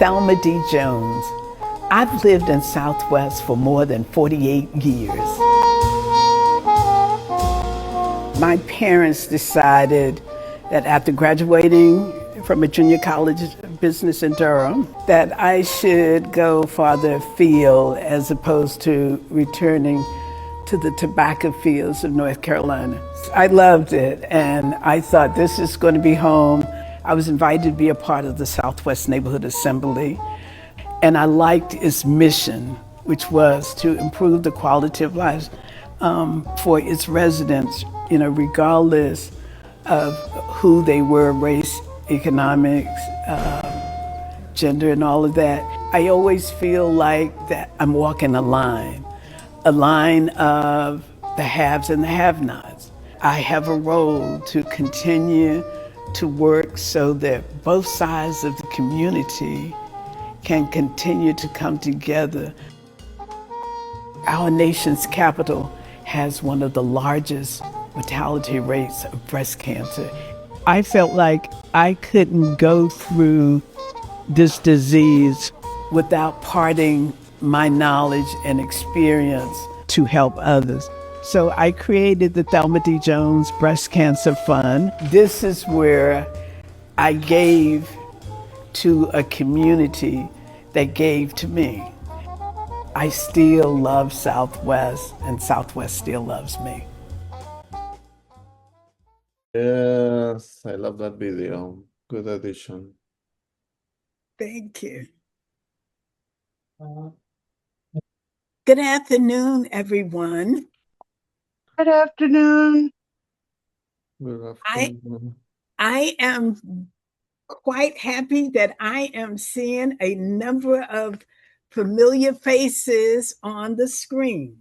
Thelma D. Jones. I've lived in Southwest for more than 48 years. My parents decided that after graduating from a junior college of business in Durham, that I should go farther afield as opposed to returning to the tobacco fields of North Carolina. I loved it, and I thought this is going to be home. I was invited to be a part of the Southwest Neighborhood Assembly, and I liked its mission, which was to improve the quality of life for its residents, regardless of who they were, race, economics, gender, and all of that. I always feel like that I'm walking a line of the haves and the have-nots. I have a role to continue to work so that both sides of the community can continue to come together. Our nation's capital has one of the largest mortality rates of breast cancer. I felt like I couldn't go through this disease without parting my knowledge and experience to help others. So I created the Thelma D. Jones Breast Cancer Fund. This is where I gave to a community that gave to me. I still love Southwest, and Southwest still loves me. Yes, I love that video. Good addition. Thank you. Good afternoon, everyone. Good afternoon. Good afternoon. I am quite happy that I am seeing a number of familiar faces on the screen.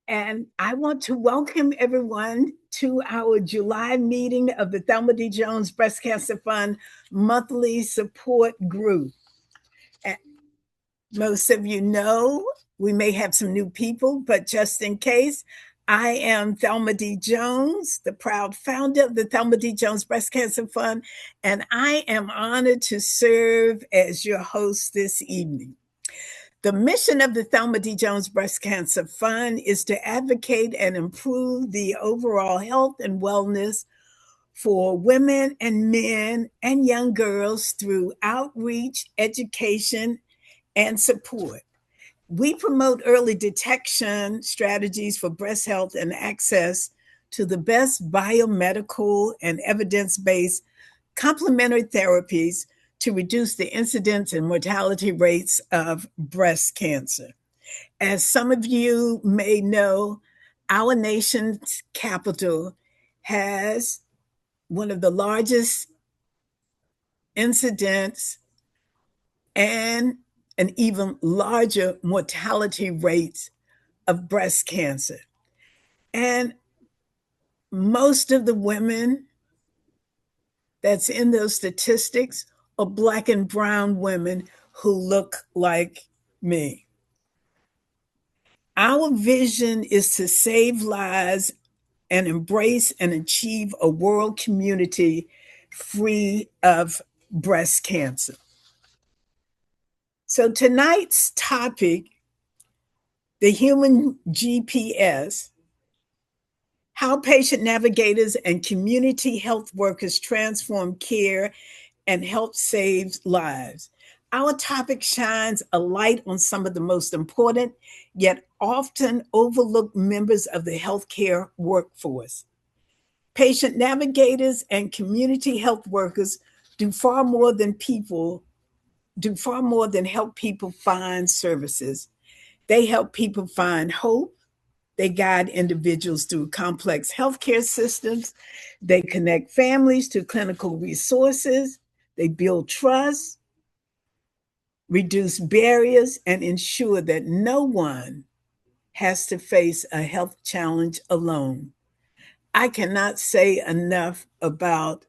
And I want to welcome everyone to our July meeting of the Thelma D. Jones Breast Cancer Fund monthly support group. And most of you know, we may have some new people, but just in case, I am Thelma D. Jones, the proud founder of the Thelma D. Jones Breast Cancer Fund, and I am honored to serve as your host this evening. The mission of the Thelma D. Jones Breast Cancer Fund is to advocate and improve the overall health and wellness for women and men and young girls through outreach, education, and support. We promote early detection strategies for breast health and access to the best biomedical and evidence-based complementary therapies to reduce the incidence and mortality rates of breast cancer. As some of you may know, our nation's capital has one of the largest incidence and an even larger mortality rates of breast cancer. And most of the women that's in those statistics are Black and brown women who look like me. Our vision is to save lives and embrace and achieve a world community free of breast cancer. So tonight's topic, the human GPS, how patient navigators and community health workers transform care and help save lives. Our topic shines a light on some of the most important, yet often overlooked members of the healthcare workforce. Patient navigators and community health workers do far more than help people find services. They help people find hope. They guide individuals through complex healthcare systems. They connect families to clinical resources. They build trust, reduce barriers, and ensure that no one has to face a health challenge alone. I cannot say enough about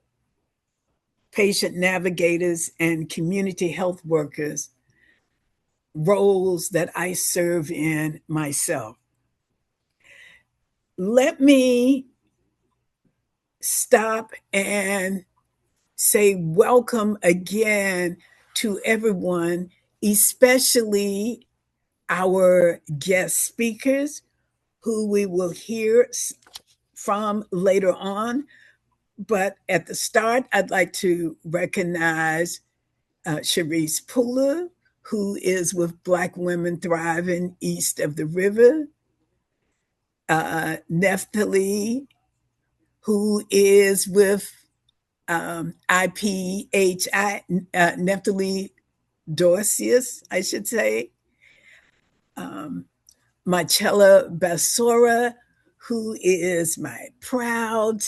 patient navigators and community health workers, roles that I serve in myself. Let me stop and say welcome again to everyone, especially our guest speakers who we will hear from later on. But at the start, I'd like to recognize Chirece Pooler, who is with Black Women Thriving East of the River, Nephtalie, who is with IPHI, Nephtalie Dorceus, I should say, Marcella Basora, who is my proud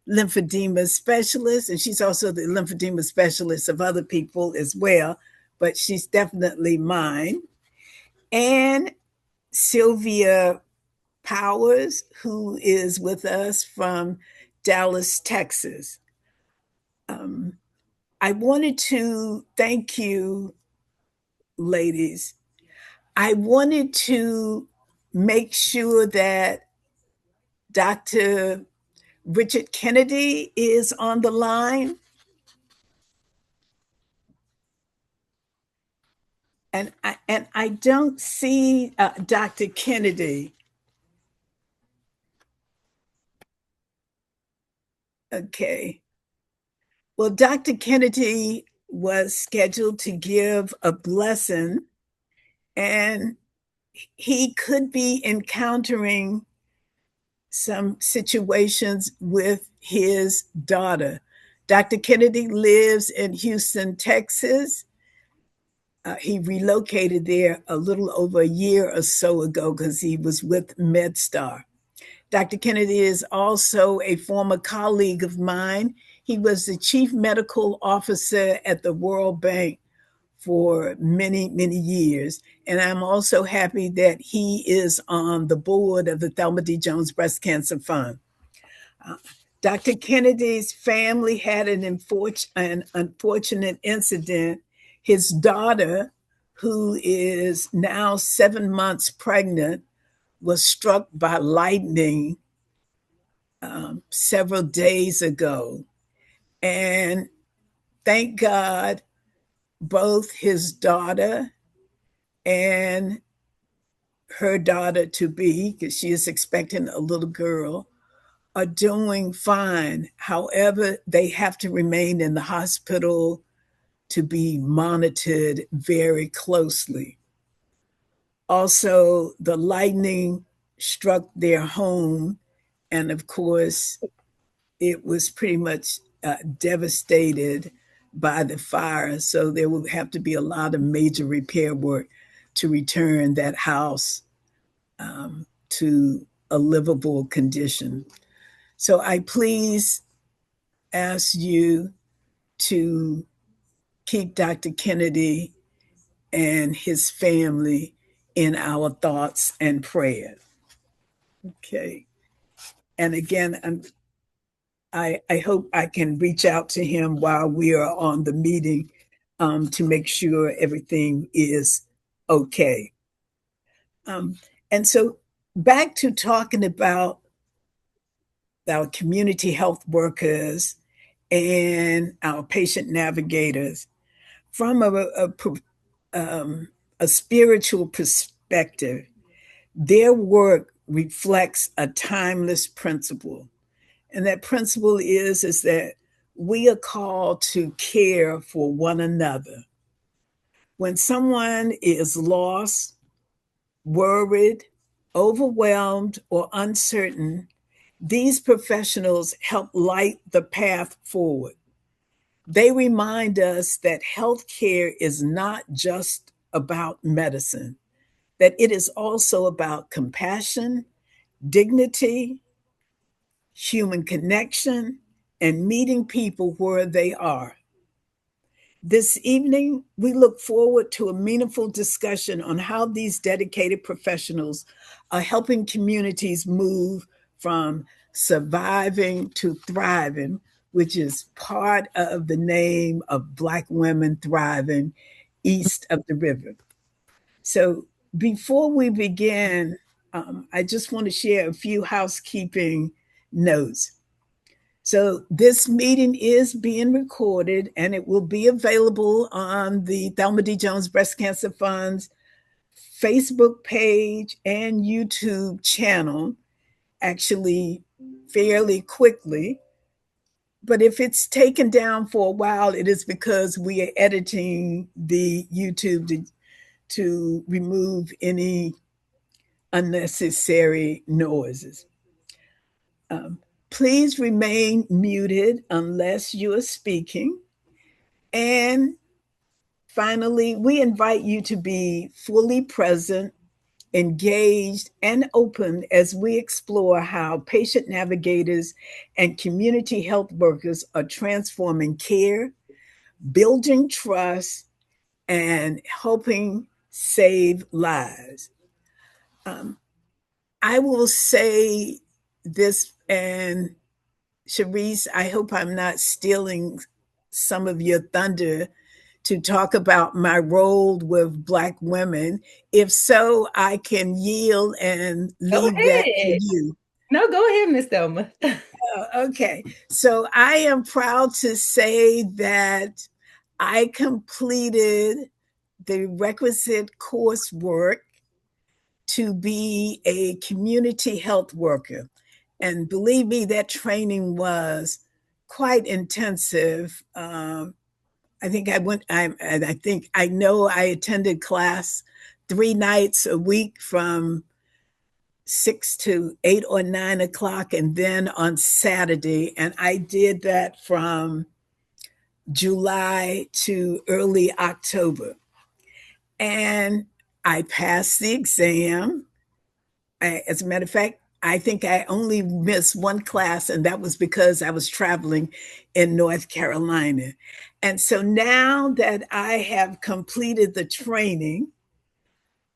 lymphedema specialist, and she's also the lymphedema specialist of other people as well, but she's definitely mine. And Sylvia Powers, who is with us from Dallas, Texas. I wanted to thank you, ladies. I wanted to make sure that Dr. Richard Kennedy is on the line. And I don't see Dr. Kennedy. Okay. Well, Dr. Kennedy was scheduled to give a blessing, and he could be encountering some situations with his daughter. Dr. Kennedy lives in Houston, Texas. He relocated there a little over a year or so ago because he was with MedStar. Dr. Kennedy is also a former colleague of mine. He was the chief medical officer at the World Bank for many, many years. And I'm also happy that he is on the board of the Thelma D. Jones Breast Cancer Fund. Dr. Kennedy's family had an unfortunate incident. His daughter, who is now 7 months pregnant, was struck by lightning several days ago. And thank God, both his daughter and her daughter to be, because she is expecting a little girl, are doing fine. However, they have to remain in the hospital to be monitored very closely. Also, the lightning struck their home, and of course, it was pretty much devastated by the fire. So there will have to be a lot of major repair work to return that house to a livable condition. So I please ask you to keep Dr. Kennedy and his family in our thoughts and prayers. Okay. And again, I hope I can reach out to him while we are on the meeting to make sure everything is okay. And so back to talking about our community health workers and our patient navigators from a spiritual perspective. Their work reflects a timeless principle. And that principle is that we are called to care for one another. When someone is lost, worried, overwhelmed, or uncertain, these professionals help light the path forward. They remind us that healthcare is not just about medicine, that it is also about compassion, dignity, human connection, and meeting people where they are. This evening, we look forward to a meaningful discussion on how these dedicated professionals are helping communities move from surviving to thriving, which is part of the name of Black Women Thriving East of the River. So before we begin, I just want to share a few housekeeping notes. So this meeting is being recorded and it will be available on the Thelma D. Jones Breast Cancer Fund's Facebook page and YouTube channel, actually fairly quickly. But if it's taken down for a while, it is because we are editing the YouTube to remove any unnecessary noises. Um, Please remain muted unless you are speaking. And finally, we invite you to be fully present, engaged, and open as we explore how patient navigators and community health workers are transforming care, building trust, and helping save lives. Um, I will say this, and Chirece, I hope I'm not stealing some of your thunder to talk about my role with Black women. If so, I can yield and Go leave that to ahead. you. No, go ahead, Miss Thelma. Okay. So I am proud to say that I completed the requisite coursework to be a community health worker. And believe me, that training was quite intensive. I think I think I know I attended class 3 nights a week from 6 to 8 or 9 o'clock, and then on Saturday. And I did that from July to early October. And I passed the exam. As a matter of fact, I think I only missed one class, and that was because I was traveling in North Carolina. And so now that I have completed the training,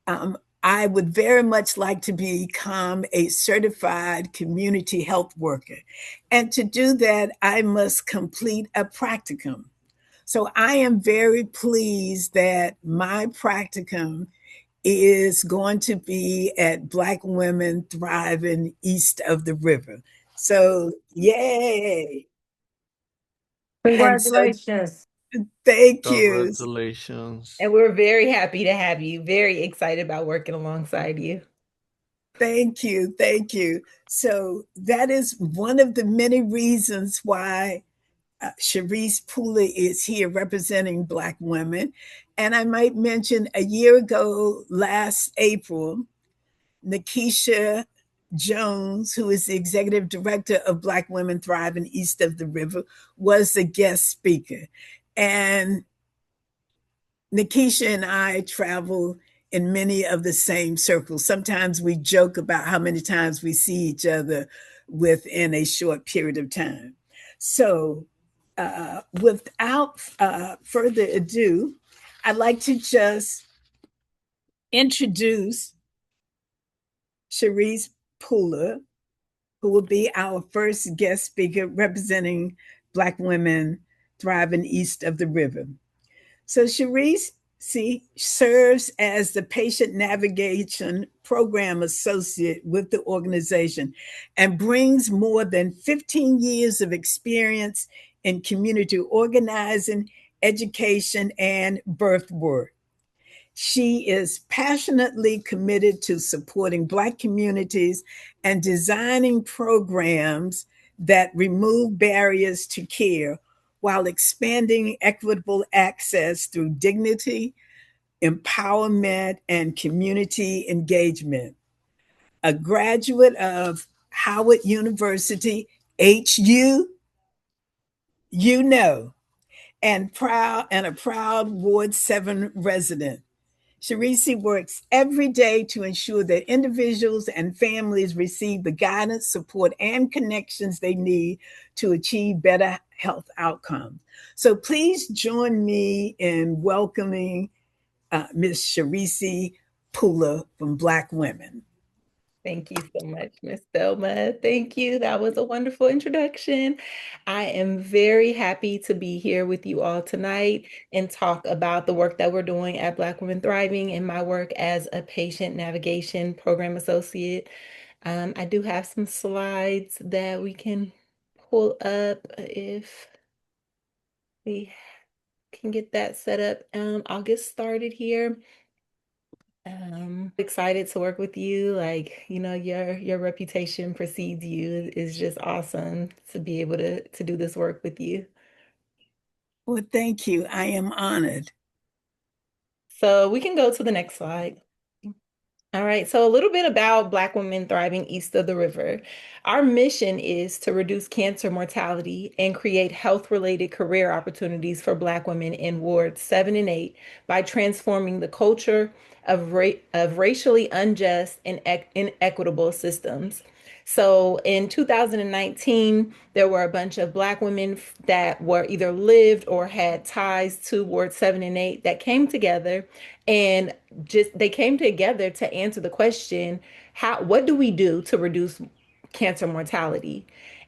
I would very much like to become a certified community health worker. And to do that, I must complete a practicum. So I am very pleased that my practicum is going to be at Black Women Thriving East of the River. So, yay. And so, Congratulations. thank you. Congratulations. And we're very happy to have you, very excited about working alongside you. Thank you. Thank you. So, that is one of the many reasons why Chirece Pooler is here representing Black women. And I might mention a year ago, last April, Nikisha Jones, who is the executive director of Black Women Thriving East of the River, was the guest speaker. And Nikisha and I travel in many of the same circles. Sometimes we joke about how many times we see each other within a short period of time. So, without further ado, I'd like to just introduce Chirece Pooler, who will be our first guest speaker representing Black women thriving east of the river. So Chirece serves as the patient navigation program associate with the organization and brings more than 15 years of experience in community organizing, education, and birth work. She is passionately committed to supporting Black communities and designing programs that remove barriers to care while expanding equitable access through dignity, empowerment, and community engagement. A graduate of Howard University, HU, you know, and a proud Ward 7 resident. Chirece works every day to ensure that individuals and families receive the guidance, support, and connections they need to achieve better health outcomes. So please join me in welcoming Ms. Chirece Pooler from Black Women. Thank you so much, Miss Thelma. Thank you. That was a wonderful introduction. I am very happy to be here with you all tonight and talk about the work that we're doing at Black Women Thriving and my work as a patient navigation program associate. I do have some slides that we can pull up if we can get that set up. I'll get started here. Excited to work with you. Like, your reputation precedes you. Is just awesome to be able to do this work with you. Well, thank you. I am honored. So we can go to the next slide. All right, so a little bit about Black women thriving east of the river. Our mission is to reduce cancer mortality and create health-related career opportunities for Black women in wards 7 and 8 by transforming the culture of racially unjust and inequitable systems. So in 2019, there were a bunch of Black women that were either lived or had ties to Ward 7 and 8 that came together, and they came together to answer the question, what do we do to reduce cancer mortality?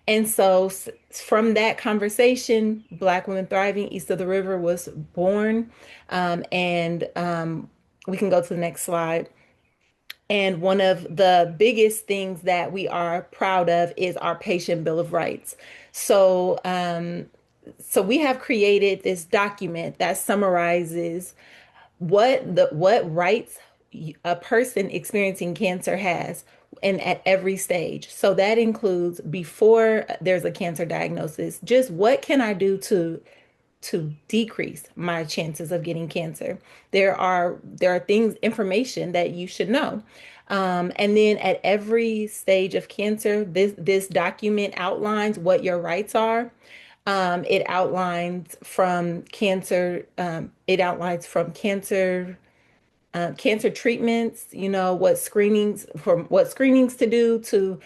And so from that conversation, Black Women Thriving East of the River was born. And we can go to the next slide. And one of the biggest things that we are proud of is our patient bill of rights. So we have created this document that summarizes what rights a person experiencing cancer has, and at every stage. So that includes before there's a cancer diagnosis, just what can I do to decrease my chances of getting cancer. There are things, information that you should know. And then at every stage of cancer, this document outlines what your rights are. It outlines from cancer. It outlines from cancer treatments. What screenings to do to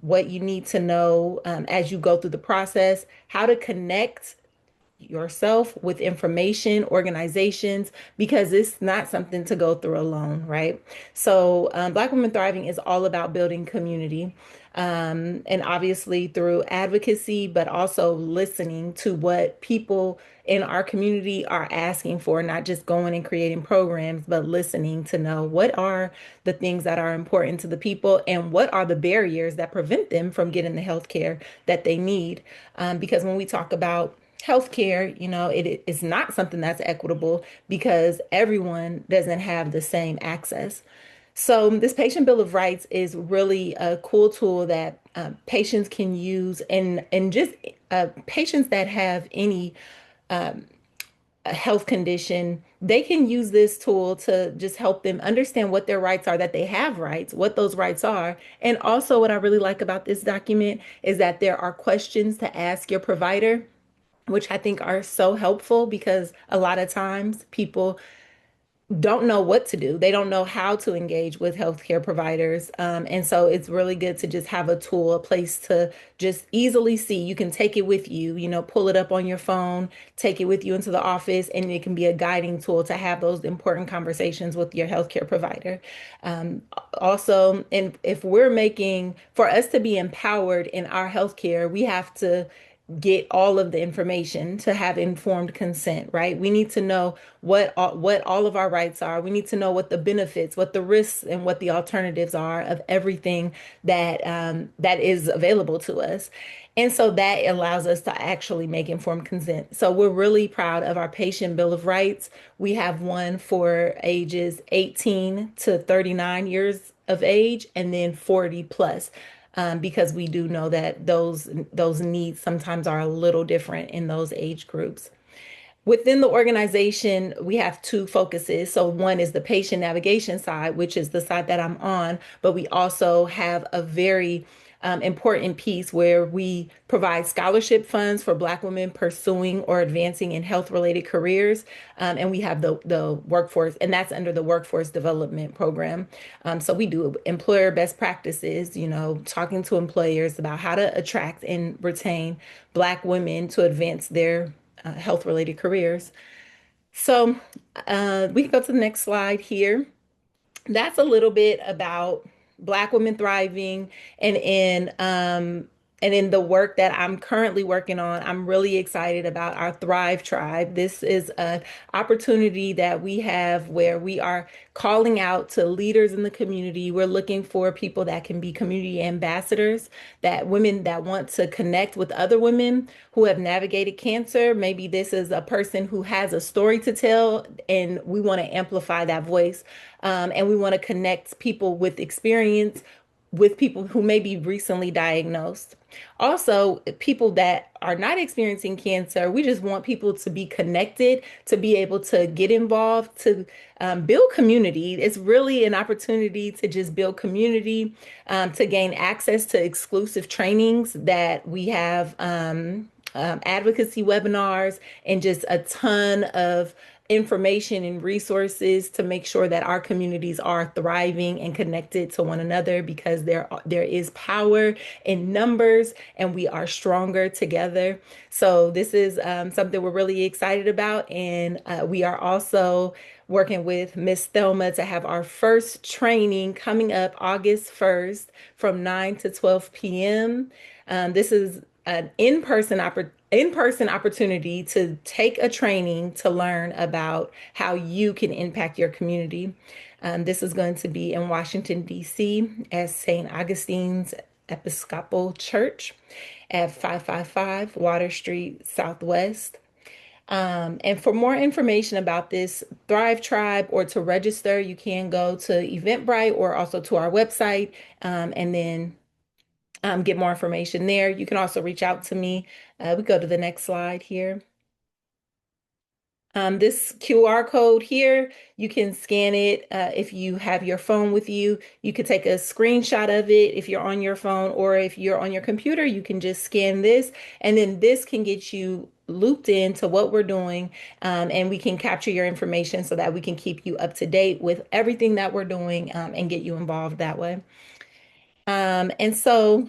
what you need to know as you go through the process, how to connect yourself with information, organizations, because it's not something to go through alone, right? So, Black Women Thriving is all about building community. And obviously through advocacy, but also listening to what people in our community are asking for, not just going and creating programs, but listening to know what are the things that are important to the people and what are the barriers that prevent them from getting the health care that they need. Because when we talk about healthcare, it is not something that's equitable because everyone doesn't have the same access. So this patient bill of rights is really a cool tool that patients can use, and just patients that have any a health condition, they can use this tool to just help them understand what their rights are, that they have rights, what those rights are. And also what I really like about this document is that there are questions to ask your provider, which I think are so helpful because a lot of times people don't know what to do. They don't know how to engage with healthcare providers. And so it's really good to just have a tool, a place to just easily see. You can take it with you, pull it up on your phone, take it with you into the office, and it can be a guiding tool to have those important conversations with your healthcare provider. Also, and if we're making, for us to be empowered in our healthcare, we have to get all of the information to have informed consent, right? We need to know what all of our rights are. We need to know what the benefits, what the risks, and what the alternatives are of everything that is available to us. And so that allows us to actually make informed consent. So we're really proud of our patient bill of rights. We have one for ages 18 to 39 years of age, and then 40 plus, because we do know that those needs sometimes are a little different in those age groups. Within the organization, we have two focuses. So one is the patient navigation side, which is the side that I'm on, but we also have a very important piece where we provide scholarship funds for Black women pursuing or advancing in health-related careers. And we have the workforce, and that's under the workforce development program. So we do employer best practices, talking to employers about how to attract and retain Black women to advance their health-related careers. So we can go to the next slide here. That's a little bit about Black women thriving, and in And in the work that I'm currently working on, I'm really excited about our Thrive Tribe. This is an opportunity that we have where we are calling out to leaders in the community. We're looking for people that can be community ambassadors, that women that want to connect with other women who have navigated cancer. Maybe this is a person who has a story to tell, and we want to amplify that voice. And we want to connect people with experience with people who may be recently diagnosed. Also, people that are not experiencing cancer, we just want people to be connected, to be able to get involved, to build community. It's really an opportunity to just build community, to gain access to exclusive trainings that we have, advocacy webinars, and just a ton of information and resources to make sure that our communities are thriving and connected to one another, because there is power in numbers and we are stronger together. So this is something we're really excited about, and we are also working with Miss Thelma to have our first training coming up August 1st from 9 to 12 p.m. This is an in-person opportunity to take a training to learn about how you can impact your community. This is going to be in Washington, D.C. at St. Augustine's Episcopal Church at 555 Water Street Southwest. And for more information about this Thrive Tribe or to register, you can go to Eventbrite or also to our website, and then get more information there. You can also reach out to me. We go to the next slide here. This QR code here, you can scan it if you have your phone with you. You could take a screenshot of it if you're on your phone, or if you're on your computer, you can just scan this, and then this can get you looped into what we're doing, and we can capture your information so that we can keep you up to date with everything that we're doing, and get you involved that way. And so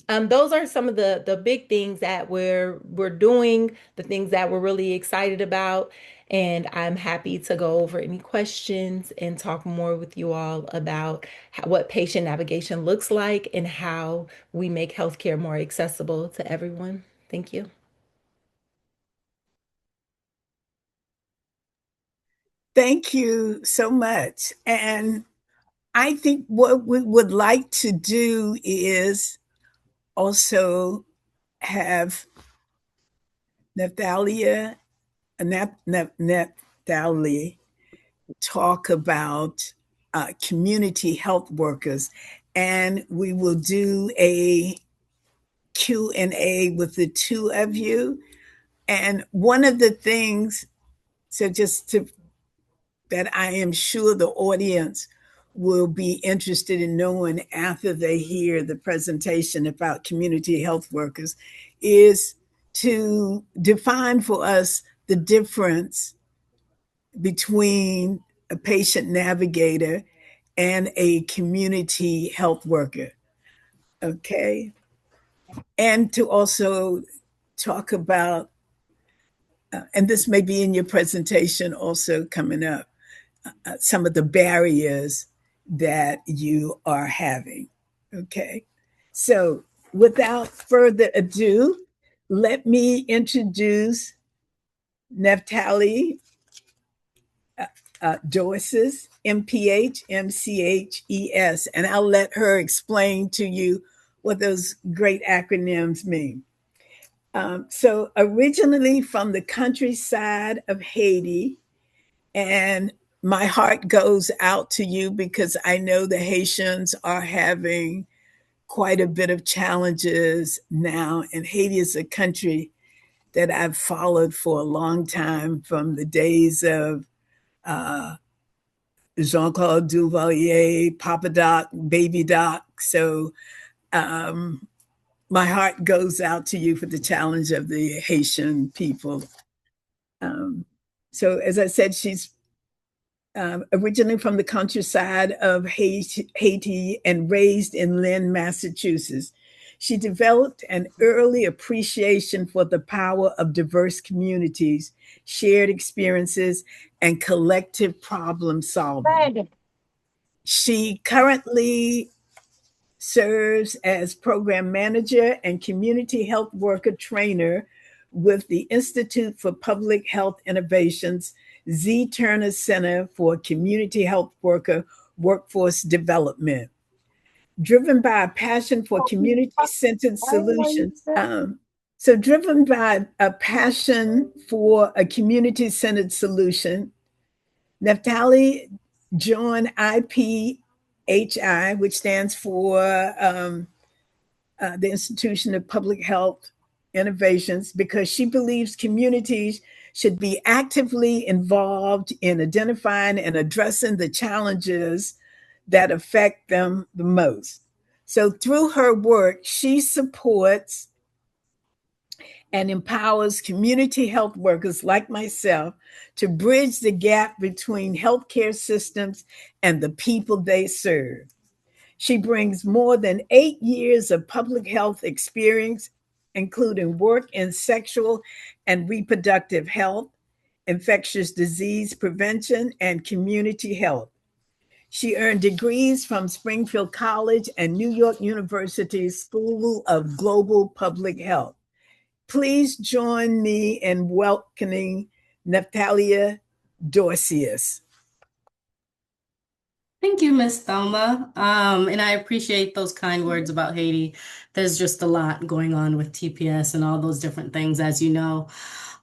those are some of the big things that we're doing, the things that we're really excited about. And I'm happy to go over any questions and talk more with you all about what patient navigation looks like and how we make healthcare more accessible to everyone. Thank you. Thank you so much. And I think what we would like to do is also have Nephtalie talk about community health workers, and we will do a Q&A with the two of you. And one of the things, so just to that I am sure the audience will be interested in knowing after they hear the presentation about community health workers, is to define for us the difference between a patient navigator and a community health worker. Okay. And to also talk about, and this may be in your presentation also coming up, some of the barriers that you are having. Okay. So without further ado, let me introduce Nephtalie Dorceus, MPH, MCHES, and I'll let her explain to you what those great acronyms mean. So originally from the countryside of Haiti, and my heart goes out to you because I know the Haitians are having quite a bit of challenges now, and Haiti is a country that I've followed for a long time, from the days of Jean-Claude Duvalier, Papa Doc, Baby Doc. So my heart goes out to you for the challenge of the Haitian people. So as I said, she's originally from the countryside of Haiti and raised in Lynn, Massachusetts. She developed an early appreciation for the power of diverse communities, shared experiences, and collective problem solving. She currently serves as program manager and community health worker trainer with the Institute for Public Health Innovations Z. Turner Center for Community Health Worker Workforce Development. Driven by a passion for community-centered solutions. Driven by a passion for a community-centered solution, Nephtalie joined IPHI, which stands for the Institution of Public Health Innovations, because she believes communities should be actively involved in identifying and addressing the challenges that affect them the most. So through her work, she supports and empowers community health workers like myself to bridge the gap between healthcare systems and the people they serve. She brings more than 8 years of public health experience, including work in sexual and reproductive health, infectious disease prevention, and community health. She earned degrees from Springfield College and New York University's School of Global Public Health. Please join me in welcoming Nephtalie Dorceus. Thank you, Miss Thelma. And I appreciate those kind words about Haiti. There's just a lot going on with TPS and all those different things, as you know.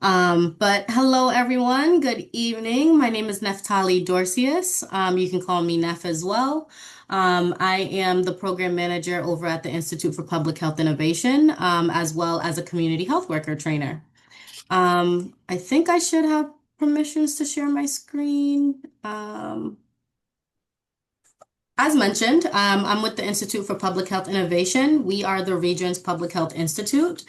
But hello, everyone. Good evening. My name is Nephtalie Dorceus. You can call me Neph as well. I am the program manager over at the Institute for Public Health Innovation, as well as a community health worker trainer. I think I should have permissions to share my screen. As mentioned, I'm with the Institute for Public Health Innovation. We are the region's public health institute.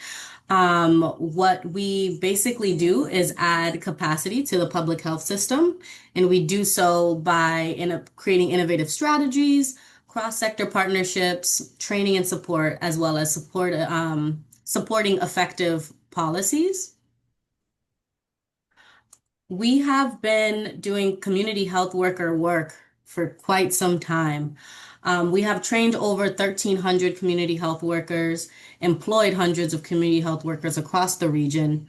What we basically do is add capacity to the public health system, and we do so by creating innovative strategies, cross-sector partnerships, training and support, as well as supporting effective policies. We have been doing community health worker work for quite some time. We have trained over 1,300 community health workers, employed hundreds of community health workers across the region,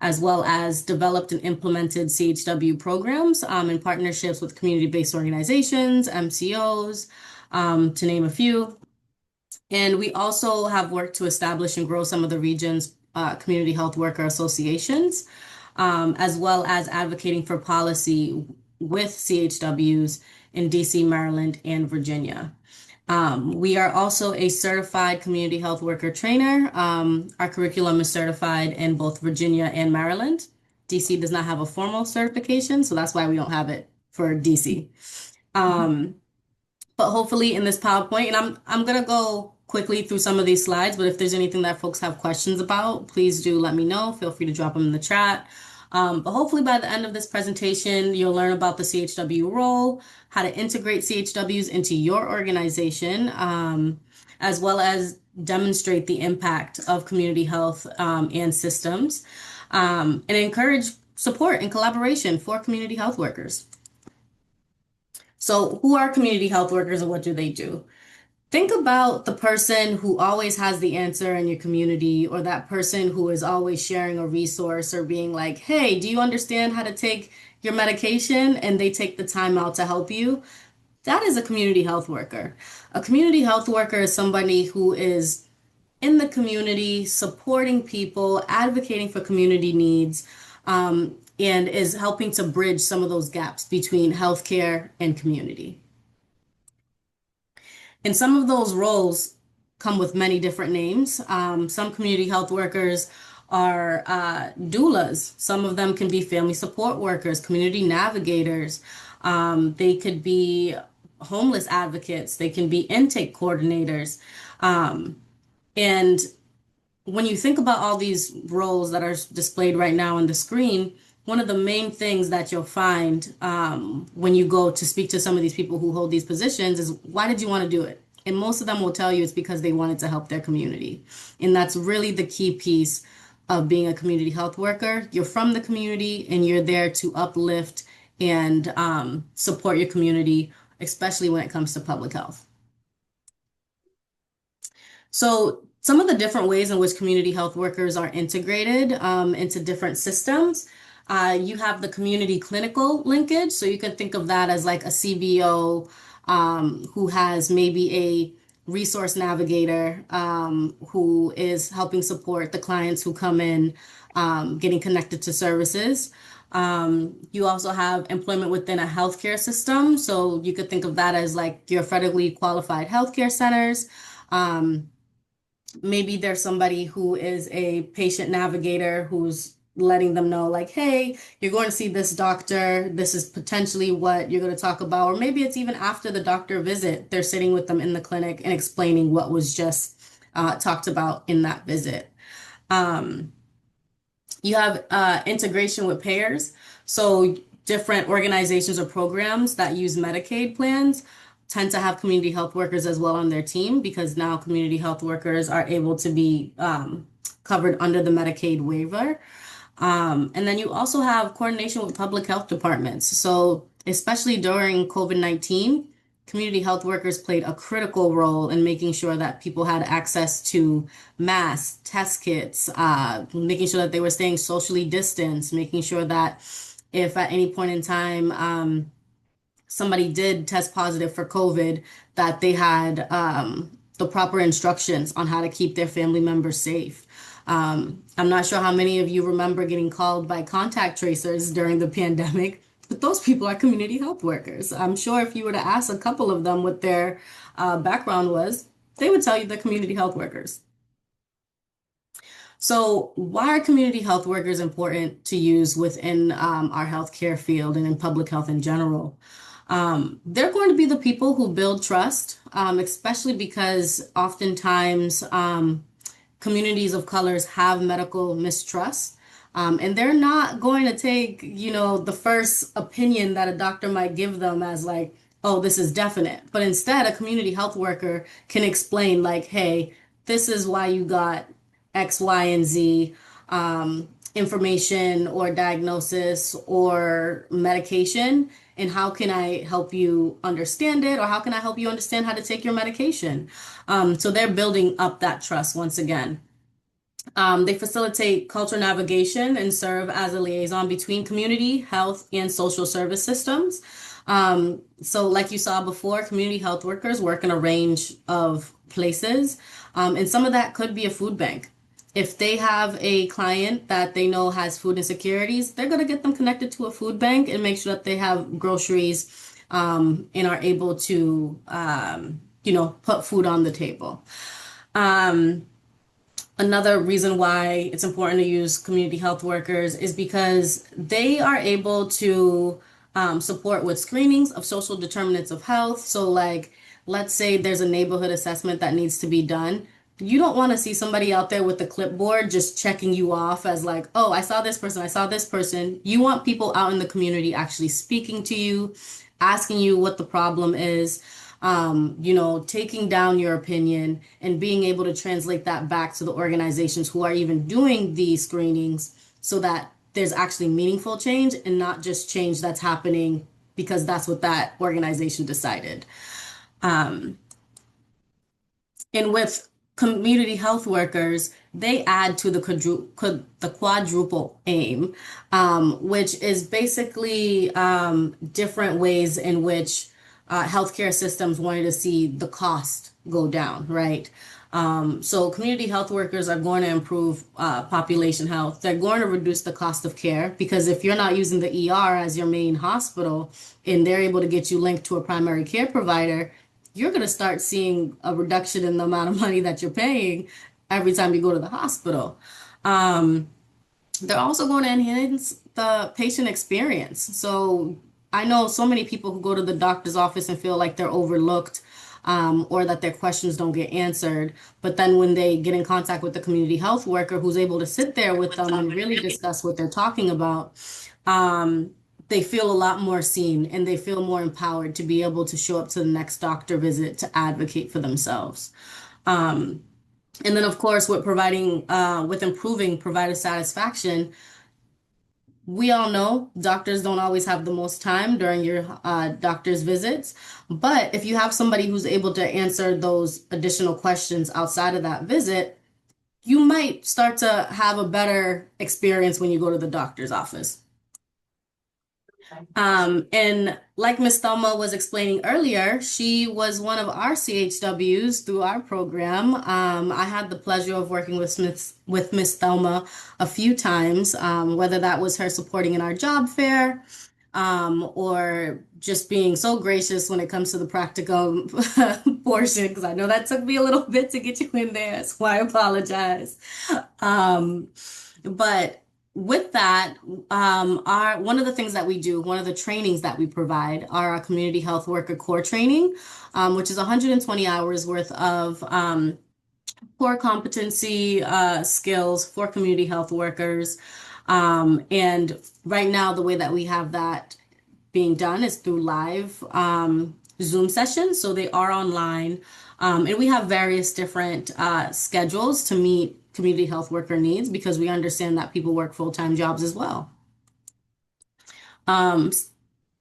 as well as developed and implemented CHW programs in partnerships with community-based organizations, MCOs, to name a few. And we also have worked to establish and grow some of the region's community health worker associations, as well as advocating for policy with CHWs in DC, Maryland, and Virginia. We are also a certified community health worker trainer. Our curriculum is certified in both Virginia and Maryland. DC does not have a formal certification, so that's why we don't have it for DC. But hopefully in this PowerPoint, and I'm gonna go quickly through some of these slides, but if there's anything that folks have questions about, please do let me know. Feel free to drop them in the chat. But hopefully by the end of this presentation, you'll learn about the CHW role, how to integrate CHWs into your organization, as well as demonstrate the impact of community health and systems, and encourage support and collaboration for community health workers. So who are community health workers and what do they do? Think about the person who always has the answer in your community, or that person who is always sharing a resource or being like, hey, do you understand how to take your medication? And they take the time out to help you. That is a community health worker. A community health worker is somebody who is in the community, supporting people, advocating for community needs, and is helping to bridge some of those gaps between healthcare and community. And some of those roles come with many different names. Some community health workers are doulas. Some of them can be family support workers, community navigators. They could be homeless advocates. They can be intake coordinators. And when you think about all these roles that are displayed right now on the screen, one of the main things that you'll find when you go to speak to some of these people who hold these positions is, why did you want to do it? And most of them will tell you it's because they wanted to help their community. And that's really the key piece of being a community health worker. You're from the community and you're there to uplift and support your community, especially when it comes to public health. So some of the different ways in which community health workers are integrated into different systems. You have the community clinical linkage. So you can think of that as like a CBO who has maybe a resource navigator who is helping support the clients who come in getting connected to services. You also have employment within a healthcare system. So you could think of that as like your federally qualified healthcare centers. Maybe there's somebody who is a patient navigator who's letting them know like, hey, you're going to see this doctor. This is potentially what you're going to talk about. Or maybe it's even after the doctor visit, they're sitting with them in the clinic and explaining what was just talked about in that visit. You have integration with payers. So different organizations or programs that use Medicaid plans tend to have community health workers as well on their team, because now community health workers are able to be covered under the Medicaid waiver. And then you also have coordination with public health departments. So especially during COVID-19, community health workers played a critical role in making sure that people had access to masks, test kits, making sure that they were staying socially distanced, making sure that if at any point in time somebody did test positive for COVID, that they had the proper instructions on how to keep their family members safe. I'm not sure how many of you remember getting called by contact tracers during the pandemic, but those people are community health workers. I'm sure if you were to ask a couple of them what their background was, they would tell you they're community health workers. So why are community health workers important to use within our healthcare field and in public health in general? They're going to be the people who build trust, especially because oftentimes communities of colors have medical mistrust. And they're not going to take, the first opinion that a doctor might give them as like, oh, this is definite. But instead, a community health worker can explain like, hey, this is why you got X, Y, and Z information or diagnosis or medication. And how can I help you understand it? Or how can I help you understand how to take your medication? So they're building up that trust once again. They facilitate cultural navigation and serve as a liaison between community, health, and social service systems. So like you saw before, community health workers work in a range of places. And some of that could be a food bank. If they have a client that they know has food insecurities, they're going to get them connected to a food bank and make sure that they have groceries and are able to, put food on the table. Another reason why it's important to use community health workers is because they are able to support with screenings of social determinants of health. So like, let's say there's a neighborhood assessment that needs to be done. You don't want to see somebody out there with a clipboard just checking you off as like, oh, I saw this person, I saw this person. You want people out in the community actually speaking to you, asking you what the problem is, taking down your opinion and being able to translate that back to the organizations who are even doing these screenings so that there's actually meaningful change and not just change that's happening because that's what that organization decided. And with community health workers, they add to the quadruple aim, which is basically different ways in which healthcare systems wanted to see the cost go down, right? So community health workers are going to improve population health. They're going to reduce the cost of care because if you're not using the ER as your main hospital and they're able to get you linked to a primary care provider, you're going to start seeing a reduction in the amount of money that you're paying every time you go to the hospital. They're also going to enhance the patient experience. So I know so many people who go to the doctor's office and feel like they're overlooked or that their questions don't get answered. But then when they get in contact with the community health worker who's able to sit there with them and really discuss what they're talking about, they feel a lot more seen and they feel more empowered to be able to show up to the next doctor visit to advocate for themselves. And then, of course, with improving provider satisfaction, We all know doctors don't always have the most time during your doctor's visits, but if you have somebody who's able to answer those additional questions outside of that visit, you might start to have a better experience when you go to the doctor's office. And like Miss Thelma was explaining earlier, she was one of our CHWs through our program. I had the pleasure of working with Miss Thelma a few times, whether that was her supporting in our job fair, or just being so gracious when it comes to the practicum portion, because I know that took me a little bit to get you in there, so I apologize. But with that, one of the things that we do, one of the trainings that we provide are our community health worker core training, which is 120 hours worth of core competency skills for community health workers. And right now, the way that we have that being done is through live Zoom sessions. So they are online. And we have various different schedules to meet community health worker needs, because we understand that people work full-time jobs as well. On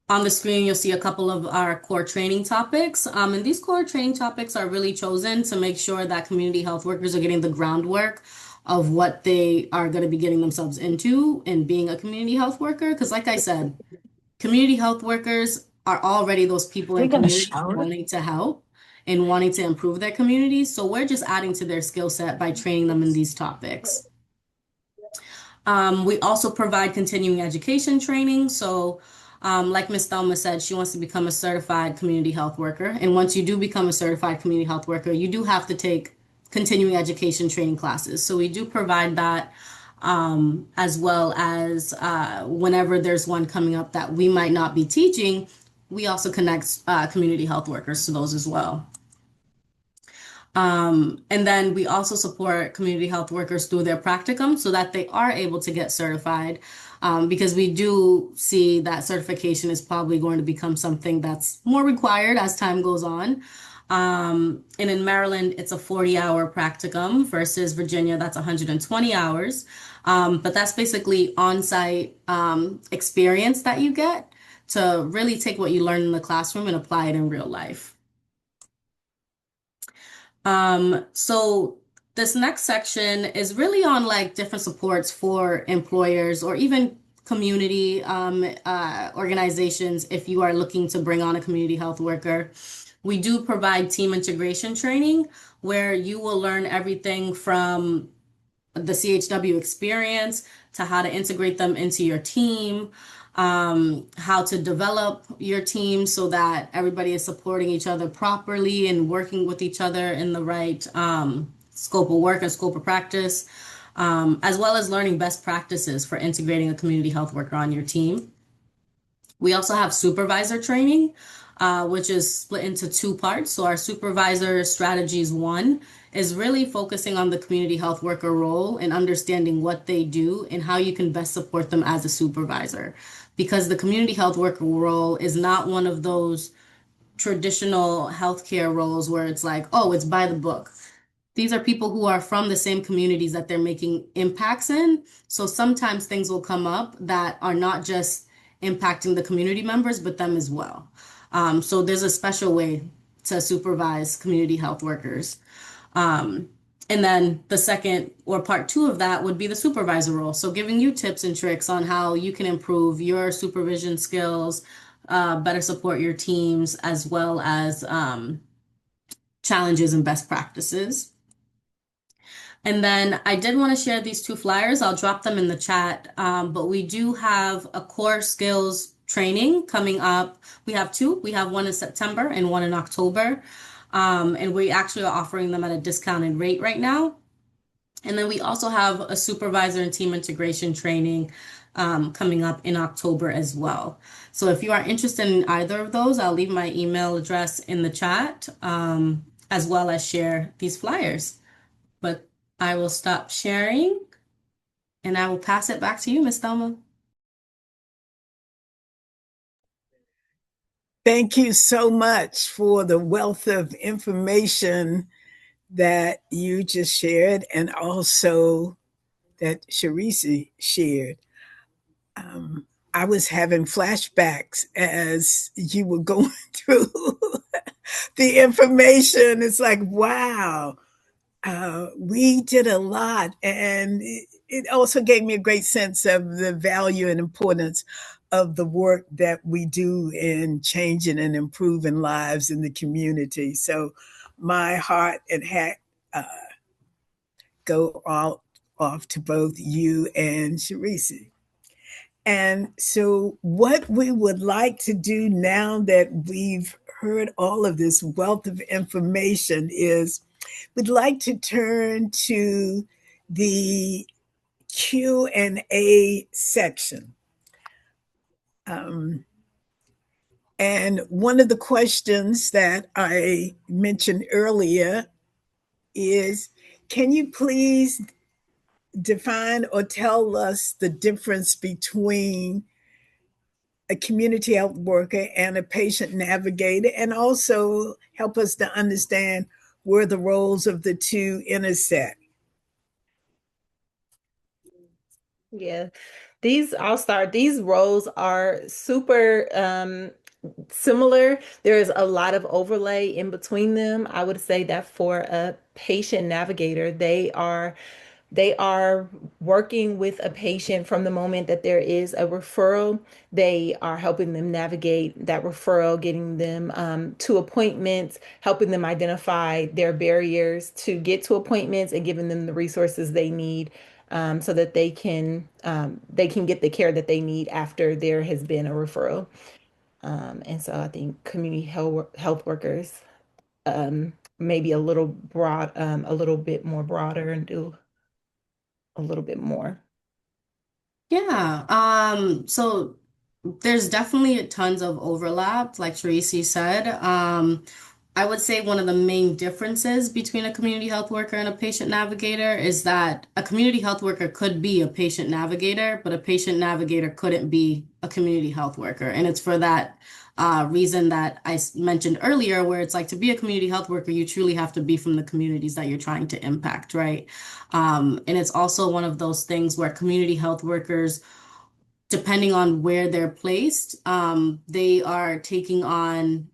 the screen, you'll see a couple of our core training topics. And these core training topics are really chosen to make sure that community health workers are getting the groundwork of what they are going to be getting themselves into in being a community health worker. Because like I said, community health workers are already those people in communities wanting to help and wanting to improve their communities. So we're just adding to their skill set by training them in these topics. We also provide continuing education training. So like Ms. Thelma said, she wants to become a certified community health worker. And once you do become a certified community health worker, you do have to take continuing education training classes. So we do provide that, as well as whenever there's one coming up that we might not be teaching, we also connect community health workers to those as well. And then we also support community health workers through their practicum so that they are able to get certified, because we do see that certification is probably going to become something that's more required as time goes on. And in Maryland, it's a 40-hour practicum versus Virginia, that's 120 hours. But that's basically on-site experience that you get to really take what you learn in the classroom and apply it in real life. So this next section is really on like different supports for employers or even community organizations if you are looking to bring on a community health worker. We do provide team integration training where you will learn everything from the CHW experience to how to integrate them into your team, how to develop your team so that everybody is supporting each other properly and working with each other in the right scope of work and scope of practice, as well as learning best practices for integrating a community health worker on your team. We also have supervisor training, which is split into two parts. So our supervisor strategies 1 is really focusing on the community health worker role and understanding what they do and how you can best support them as a supervisor. Because the community health worker role is not one of those traditional healthcare roles where it's like, oh, it's by the book. These are people who are from the same communities that they're making impacts in. So sometimes things will come up that are not just impacting the community members, but them as well. So there's a special way to supervise community health workers. And then the second or part 2 of that would be the supervisor role. So giving you tips and tricks on how you can improve your supervision skills, better support your teams, as well as challenges and best practices. And then I did want to share these 2 flyers. I'll drop them in the chat, but we do have a core skills training coming up. We have 2. We have one in September and one in October. And we actually are offering them at a discounted rate right now. And then we also have a supervisor and team integration training coming up in October as well. So if you are interested in either of those, I'll leave my email address in the chat, as well as share these flyers. But I will stop sharing and I will pass it back to you, Ms. Thelma. Thank you so much for the wealth of information that you just shared and also that Chirece shared. I was having flashbacks as you were going through the information. It's like, wow, we did a lot. And it also gave me a great sense of the value and importance of the work that we do in changing and improving lives in the community. So my heart and hat uh, go all off to both you and Chirece. And so, what we would like to do now that we've heard all of this wealth of information is we'd like to turn to the Q&A section. And one of the questions that I mentioned earlier is, can you please define or tell us the difference between a community health worker and a patient navigator, and also help us to understand where the roles of the two intersect? Yeah, I'll start. These roles are super similar. There is a lot of overlay in between them. I would say that for a patient navigator, they are working with a patient from the moment that there is a referral. They are helping them navigate that referral, getting them to appointments, helping them identify their barriers to get to appointments, and giving them the resources they need so that they can get the care that they need after there has been a referral. And so I think community health workers maybe a little bit more broader and do a little bit more. Yeah, so there's definitely tons of overlap, like Tracy said. I would say one of the main differences between a community health worker and a patient navigator is that a community health worker could be a patient navigator, but a patient navigator couldn't be a community health worker. And it's for that reason that mentioned earlier, where it's like to be a community health worker, you truly have to be from the communities that you're trying to impact, right? And it's also one of those things where community health workers, depending on where they're placed, they are taking on,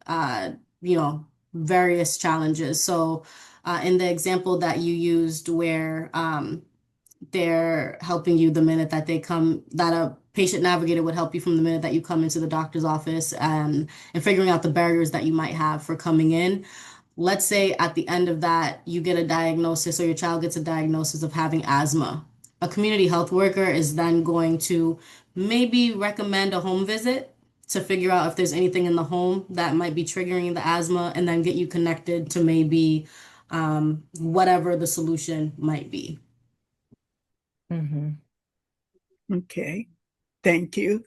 various challenges. So, in the example that you used, where they're helping you the minute that they come, that a patient navigator would help you from the minute that you come into the doctor's office, and figuring out the barriers that you might have for coming in. Let's say at the end of that, you get a diagnosis, or your child gets a diagnosis of having asthma. A community health worker is then going to maybe recommend a home visit to figure out if there's anything in the home that might be triggering the asthma, and then get you connected to maybe whatever the solution might be. Mm-hmm. Okay, thank you.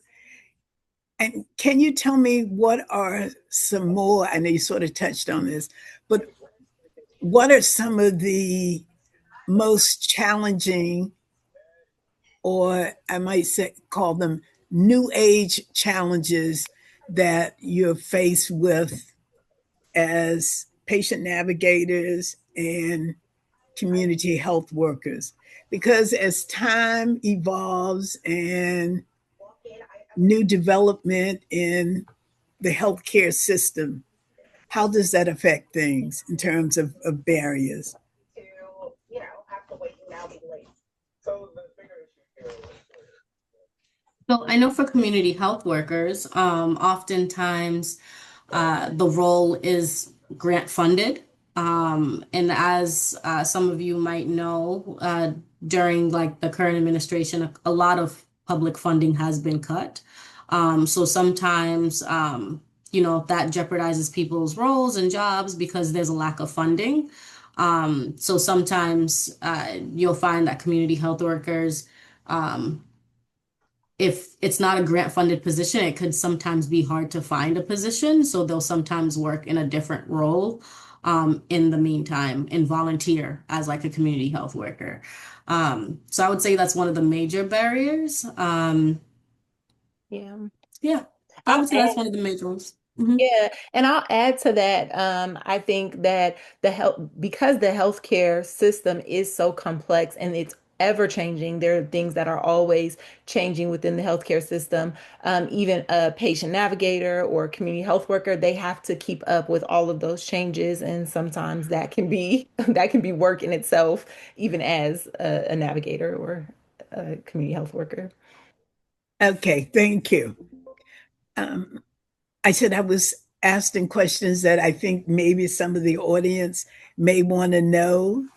And can you tell me what are some more? I know you sort of touched on this, but what are some of the most challenging, or I might say, call them new age challenges that you're faced with as patient navigators and community health workers? Because as time evolves and new development in the healthcare system, how does that affect things in terms of barriers? So I know for community health workers, oftentimes the role is grant funded. And as some of you might know, during like the current administration, a lot of public funding has been cut. So sometimes, that jeopardizes people's roles and jobs because there's a lack of funding. So sometimes you'll find that community health workers, if it's not a grant funded position, it could sometimes be hard to find a position. So they'll sometimes work in a different role in the meantime, and volunteer as like a community health worker. So I would say that's one of the major barriers. Yeah. Yeah, I would say that's one of the major ones. Mhm. Yeah, and I'll add to that. I think that because the healthcare system is so complex and it's ever changing. There are things that are always changing within the healthcare system. Even a patient navigator or a community health worker, they have to keep up with all of those changes, and sometimes that can be that can be work in itself, even as a navigator or a community health worker. Okay, thank you. Um, I said I was asking questions that I think maybe some of the audience may want to know,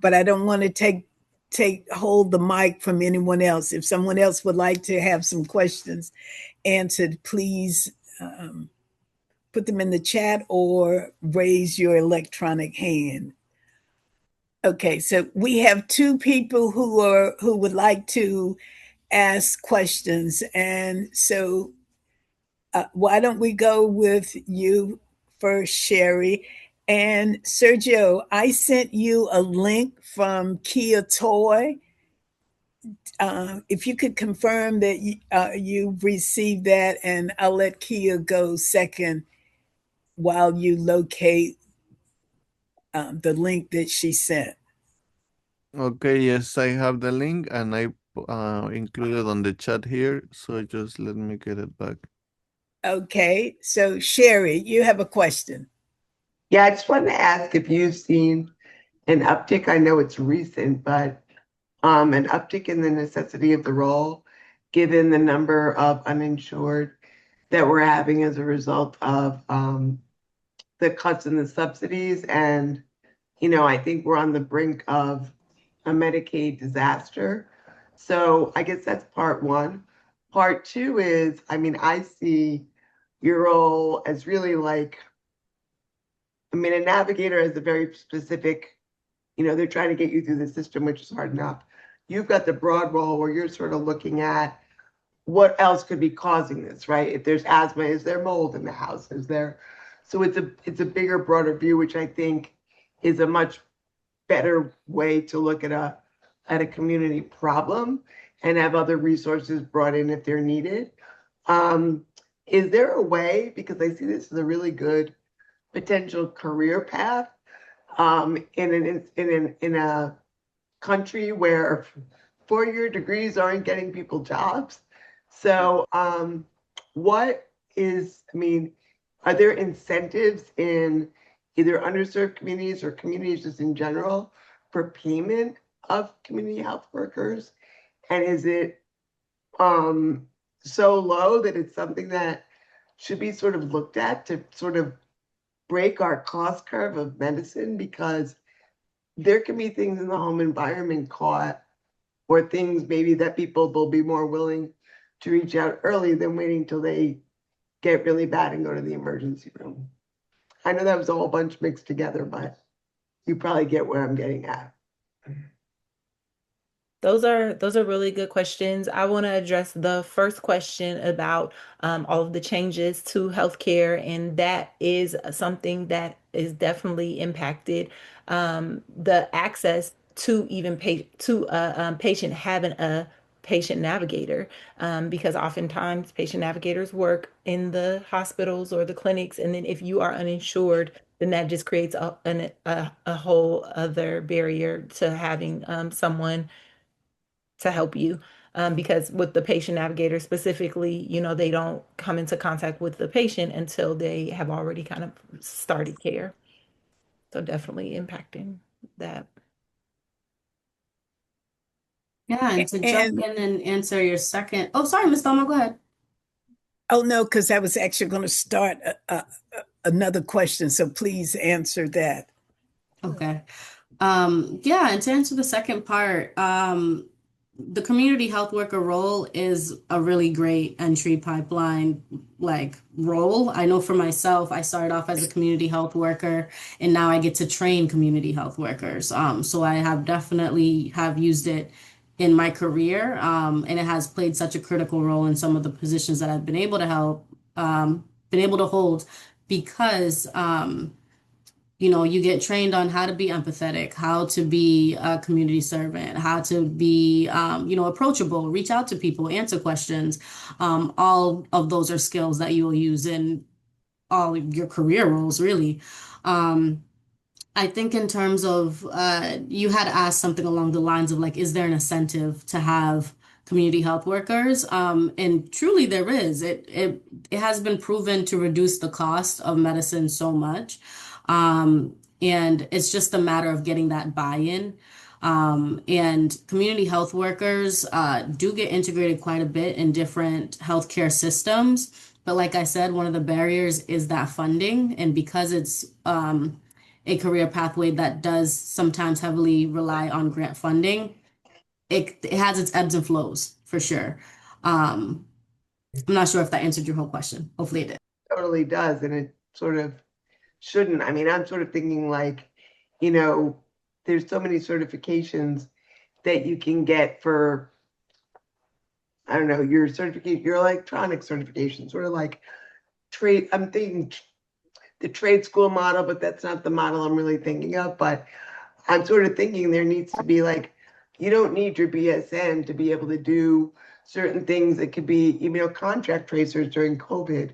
but I don't want to hold the mic from anyone else. If someone else would like to have some questions answered, please put them in the chat or raise your electronic hand. Okay, so we have two people who would like to ask questions, and so why don't we go with you first, Sherry? And Sergio, I sent you a link from Kia Toy. If you could confirm that you received that, and I'll let Kia go second while you locate the link that she sent. Okay, yes, I have the link and I included on the chat here. So just let me get it back. Okay, so Sherry, you have a question. Yeah, I just wanted to ask if you've seen an uptick. I know it's recent, but an uptick in the necessity of the role, given the number of uninsured that we're having as a result of the cuts in the subsidies. And, I think we're on the brink of a Medicaid disaster. So I guess that's part one. Part two is, I see your role as really like, a navigator has a very specific, they're trying to get you through the system, which is hard enough. You've got the broad role where you're sort of looking at what else could be causing this, right? If there's asthma, is there mold in the house? Is there? So it's a bigger, broader view, which I think is a much better way to look at a community problem and have other resources brought in if they're needed. Is there a way, because I see this as a really good potential career path in a country where four-year degrees aren't getting people jobs. So are there incentives in either underserved communities or communities just in general for payment of community health workers? And is it so low that it's something that should be sort of looked at to sort of break our cost curve of medicine? Because there can be things in the home environment caught, or things maybe that people will be more willing to reach out early than waiting till they get really bad and go to the emergency room. I know that was a whole bunch mixed together, but you probably get where I'm getting at. Those are really good questions. I want to address the first question about all of the changes to healthcare, and that is something that is definitely impacted the access to even to a patient having a patient navigator, because oftentimes patient navigators work in the hospitals or the clinics, and then if you are uninsured, then that just creates a whole other barrier to having someone to help you. Because with the patient navigator specifically, they don't come into contact with the patient until they have already kind of started care. So definitely impacting that. Yeah, and to jump And in and answer your second. Oh, sorry, Miss Thelma, go ahead. oh no, because I was actually going to start another question, so please answer that. Okay. Yeah, and to answer the second part, the community health worker role is a really great entry pipeline role. I know for myself, I started off as a community health worker and now I get to train community health workers. So I have definitely have used it in my career, and it has played such a critical role in some of the positions that I've been able to been able to hold because you get trained on how to be empathetic, how to be a community servant, how to be, approachable, reach out to people, answer questions. All of those are skills that you will use in all of your career roles, really. I think in terms of you had asked something along the lines of like, is there an incentive to have community health workers? And truly there is. It has been proven to reduce the cost of medicine so much. And it's just a matter of getting that buy-in. And community health workers do get integrated quite a bit in different healthcare systems. But like I said, one of the barriers is that funding. And because it's a career pathway that does sometimes heavily rely on grant funding, it has its ebbs and flows for sure. I'm not sure if that answered your whole question. Hopefully it did. Totally does, and it sort of shouldn't. I mean, I'm sort of thinking like, there's so many certifications that you can get for, I don't know, your certificate, your electronic certification, sort of like trade. I'm thinking the trade school model, but that's not the model I'm really thinking of. But I'm sort of thinking there needs to be like, you don't need your BSN to be able to do certain things that could be, contract tracers during COVID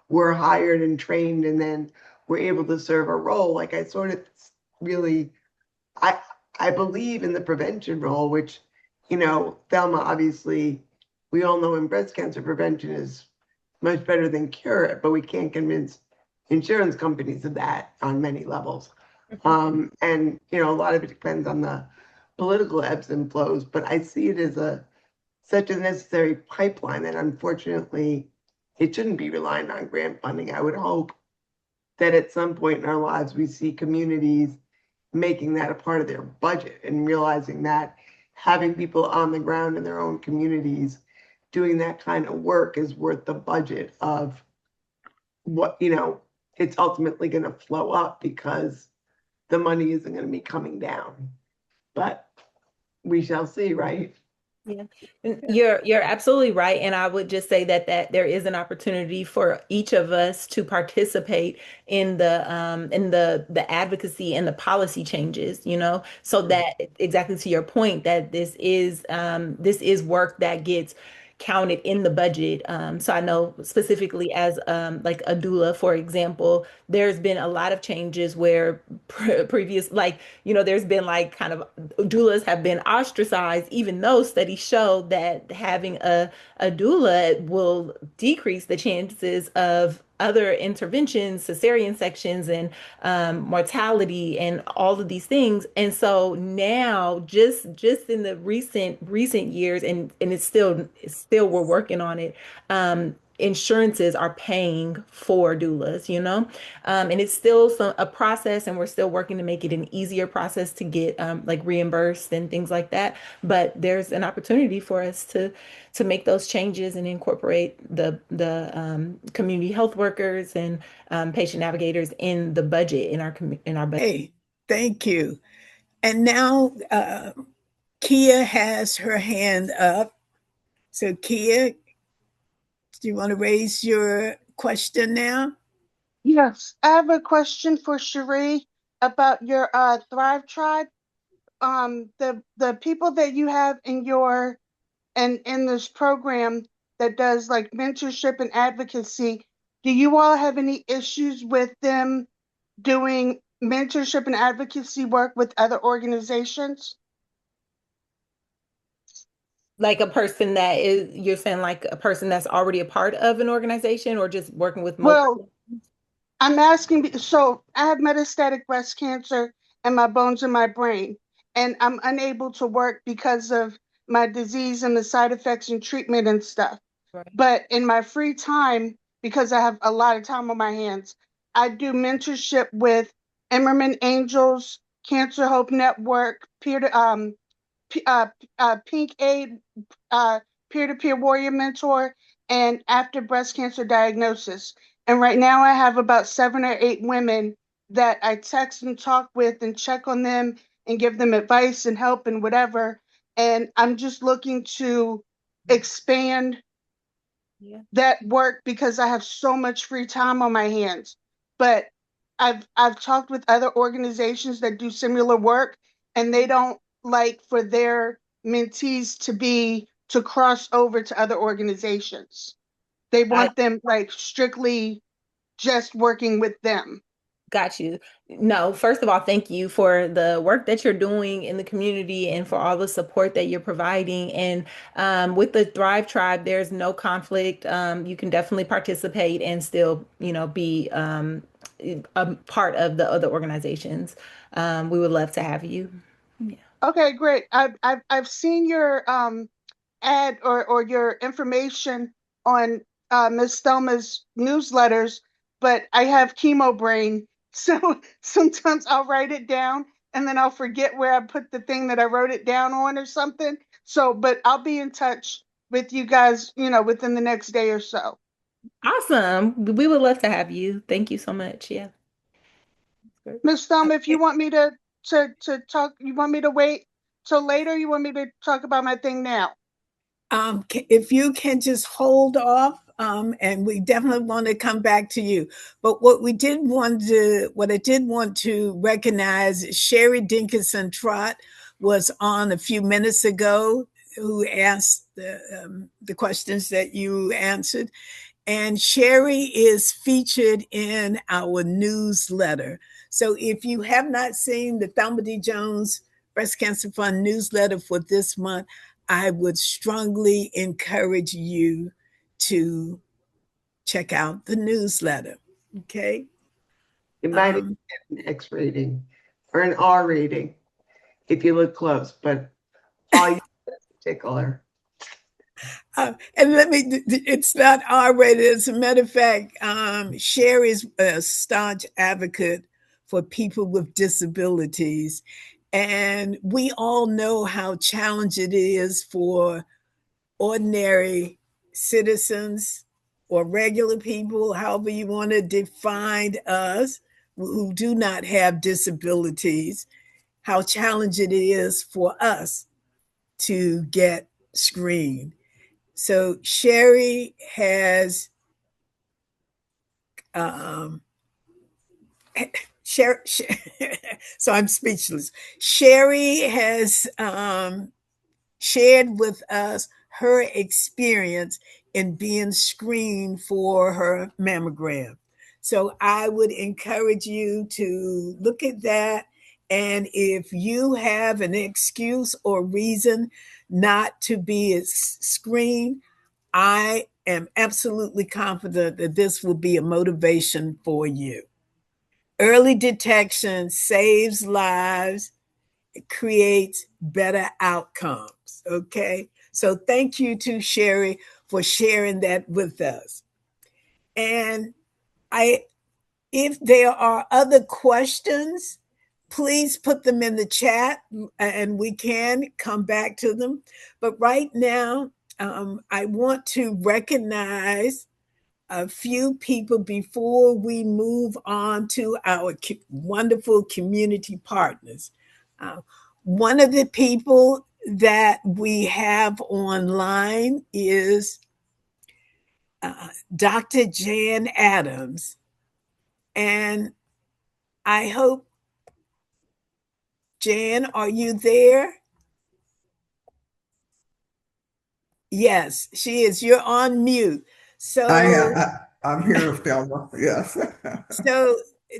were hired and trained and then were able to serve a role. Like I sort of really, I believe in the prevention role, which, Thelma, obviously, we all know in breast cancer prevention is much better than cure it, but we can't convince insurance companies of that on many levels. And, a lot of it depends on the political ebbs and flows, but I see it as such a necessary pipeline that unfortunately it shouldn't be reliant on grant funding. I would hope that at some point in our lives, we see communities making that a part of their budget and realizing that having people on the ground in their own communities doing that kind of work is worth the budget of what, it's ultimately going to flow up because the money isn't going to be coming down. But we shall see, right? Yeah, you're absolutely right, and I would just say that there is an opportunity for each of us to participate in the advocacy and the policy changes, so that exactly to your point that this is work that gets counted in the budget. So I know specifically as like a doula, for example, there's been a lot of changes where previous, like, there's been like kind of doulas have been ostracized, even though studies show that having a doula will decrease the chances of other interventions, cesarean sections, and mortality, and all of these things. And so now, just in the recent years, and it's still we're working on it. Insurances are paying for doulas, and it's still a process, and we're still working to make it an easier process to get like reimbursed and things like that. But there's an opportunity for us to make those changes and incorporate the community health workers and patient navigators in the budget in our budget. Hey, thank you. And now Kia has her hand up. So Kia, do you want to raise your question now? Yes, I have a question for Chirece about your Thrive Tribe. The people that you have in this program that does like mentorship and advocacy, do you all have any issues with them doing mentorship and advocacy work with other organizations? Like a person you're saying like a person that's already a part of an organization, or just working with multiple? Well, I'm asking, so I have metastatic breast cancer and my bones in my brain, and I'm unable to work because of my disease and the side effects and treatment and stuff. Right. But in my free time, because I have a lot of time on my hands, I do mentorship with Emmerman Angels, Cancer Hope Network, Pink Aid, peer-to-peer warrior mentor, and after breast cancer diagnosis. And right now I have about 7 or 8 women that I text and talk with and check on them and give them advice and help and whatever. And I'm just looking to expand that work because I have so much free time on my hands. But I've talked with other organizations that do similar work, and they don't like for their mentees to cross over to other organizations. They want them like strictly just working with them. Got you. No, first of all, thank you for the work that you're doing in the community and for all the support that you're providing. And with the Thrive Tribe, there's no conflict. You can definitely participate and still, be a part of the other organizations. We would love to have you. Yeah. Okay, great. I've seen your ad or your information on Miss Thelma's newsletters, but I have chemo brain, so sometimes I'll write it down and then I'll forget where I put the thing that I wrote it down on or something. So, but I'll be in touch with you guys, within the next day or so. Awesome. We would love to have you. Thank you so much. Yeah. Miss Thelma, if you want me to talk, you want me to wait till later? You want me to talk about my thing now? If you can just hold off, and we definitely want to come back to you. But what I did want to recognize, Sherry Dinkinson Trott was on a few minutes ago, who asked the questions that you answered. And Sherry is featured in our newsletter. So if you have not seen the Thelma D. Jones Breast Cancer Fund newsletter for this month, I would strongly encourage you to check out the newsletter. Okay. It might get an X rating or an R rating if you look close, but all you particular. And it's not R-rated. As a matter of fact, Sherry's a staunch advocate for people with disabilities. And we all know how challenging it is for ordinary citizens or regular people, however you want to define us, who do not have disabilities, how challenging it is for us to get screened. So Sherry has so I'm speechless. Sherry has shared with us her experience in being screened for her mammogram. So I would encourage you to look at that. And if you have an excuse or reason not to be screened, I am absolutely confident that this will be a motivation for you. Early detection saves lives, it creates better outcomes. Okay. So thank you to Sherry for sharing that with us. And if there are other questions, please put them in the chat and we can come back to them. But right now, I want to recognize a few people before we move on to our wonderful community partners. One of the people that we have online is Dr. Jan Adams. And I hope, Jan, are you there? Yes, she is. You're on mute. So I'm here, Thelma. Yes. So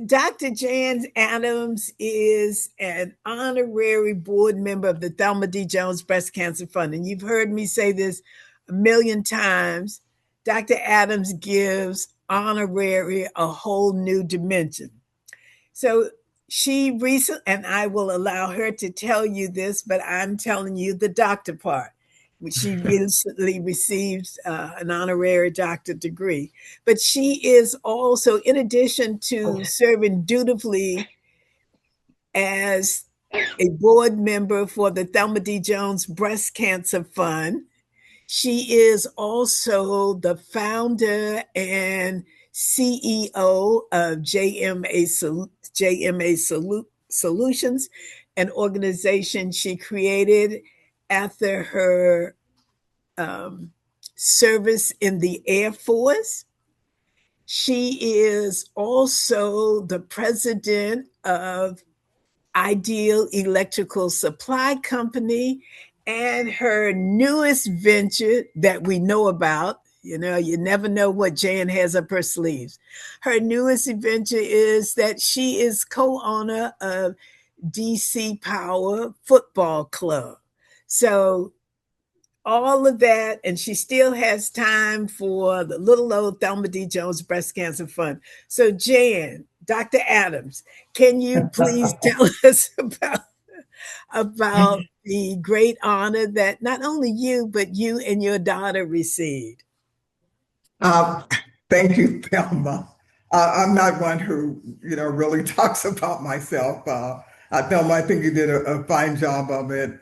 Dr. Jan Adams is an honorary board member of the Thelma D. Jones Breast Cancer Fund. And you've heard me say this a million times. Dr. Adams gives honorary a whole new dimension. So she recently, and I will allow her to tell you this, but I'm telling you the doctor part. She recently received an honorary doctorate degree. But she is also, in addition to serving dutifully as a board member for the Thelma D. Jones Breast Cancer Fund, she is also the founder and CEO of JMA Solutions, an organization she created after her service in the Air Force. She is also the president of Ideal Electrical Supply Company, and her newest venture that we know about You know, you never know what Jan has up her sleeves. Her newest adventure is that she is co-owner of DC Power Football Club. So all of that, and she still has time for the little old Thelma D. Jones Breast Cancer Fund. So, Jan, Dr. Adams, can you please tell us about the great honor that not only you, but you and your daughter received? Um, Thank you, Thelma. I'm not one who, really talks about myself. Thelma, I think you did a fine job of it.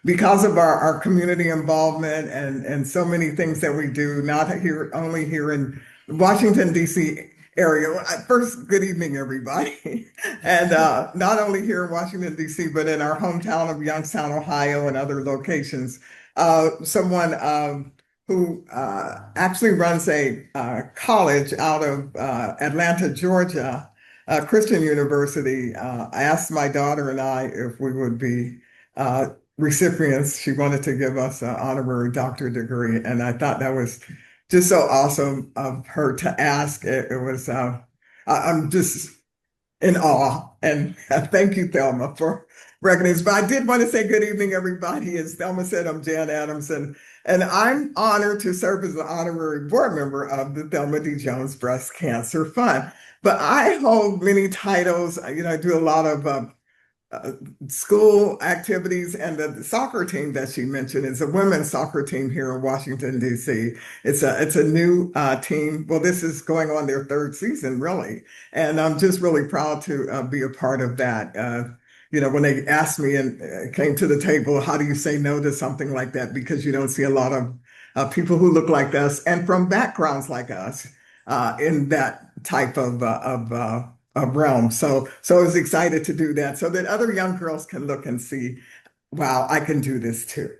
Because of our community involvement and so many things that we do, not here only here in Washington, D.C. area. First, good evening, everybody. And not only here in Washington, D.C., but in our hometown of Youngstown, Ohio, and other locations. Someone who actually runs a college out of Atlanta, Georgia, Christian University, asked my daughter and I if we would be recipients. She wanted to give us an honorary doctorate degree, and I thought that was just so awesome of her to ask. It was, I'm just in awe, and thank you, Thelma, for recognition. But I did want to say good evening, everybody. As Thelma said, I'm Jan Adams, and I'm honored to serve as an honorary board member of the Thelma D. Jones Breast Cancer Fund. But I hold many titles. I do a lot of school activities, and the soccer team that she mentioned is a women's soccer team here in Washington, D.C. It's a new team. Well, this is going on their third season, really. And I'm just really proud to be a part of that. When they asked me and came to the table, how do you say no to something like that? Because you don't see a lot of people who look like us and from backgrounds like us in that type of realm. So I was excited to do that so that other young girls can look and see, wow, I can do this too.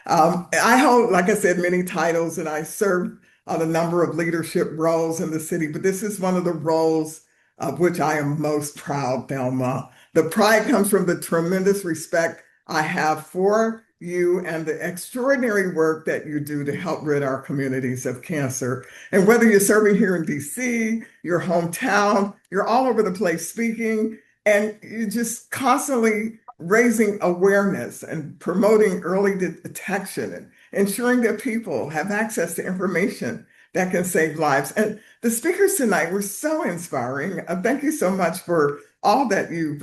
I hold, like I said, many titles, and I serve on a number of leadership roles in the city, but this is one of the roles of which I am most proud, Thelma. The pride comes from the tremendous respect I have for you and the extraordinary work that you do to help rid our communities of cancer. And whether you're serving here in DC, your hometown, you're all over the place speaking, and you're just constantly raising awareness and promoting early detection and ensuring that people have access to information that can save lives. And the speakers tonight were so inspiring. Thank you so much for all that you've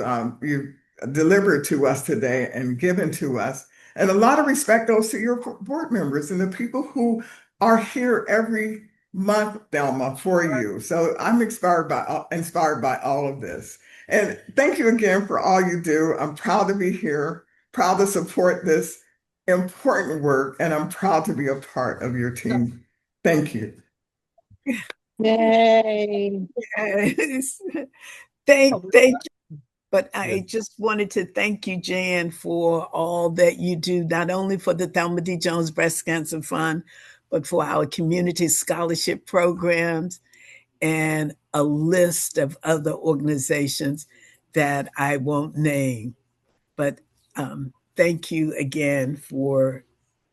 delivered to us today and given to us. And a lot of respect goes to your board members and the people who are here every month, Thelma, for you. So I'm inspired by all of this. And thank you again for all you do. I'm proud to be here, proud to support this important work, and I'm proud to be a part of your team. Thank you. Yay. Yes. Thank you. But I just wanted to thank you, Jan, for all that you do, not only for the Thelma D. Jones Breast Cancer Fund, but for our community scholarship programs and a list of other organizations that I won't name. But thank you again for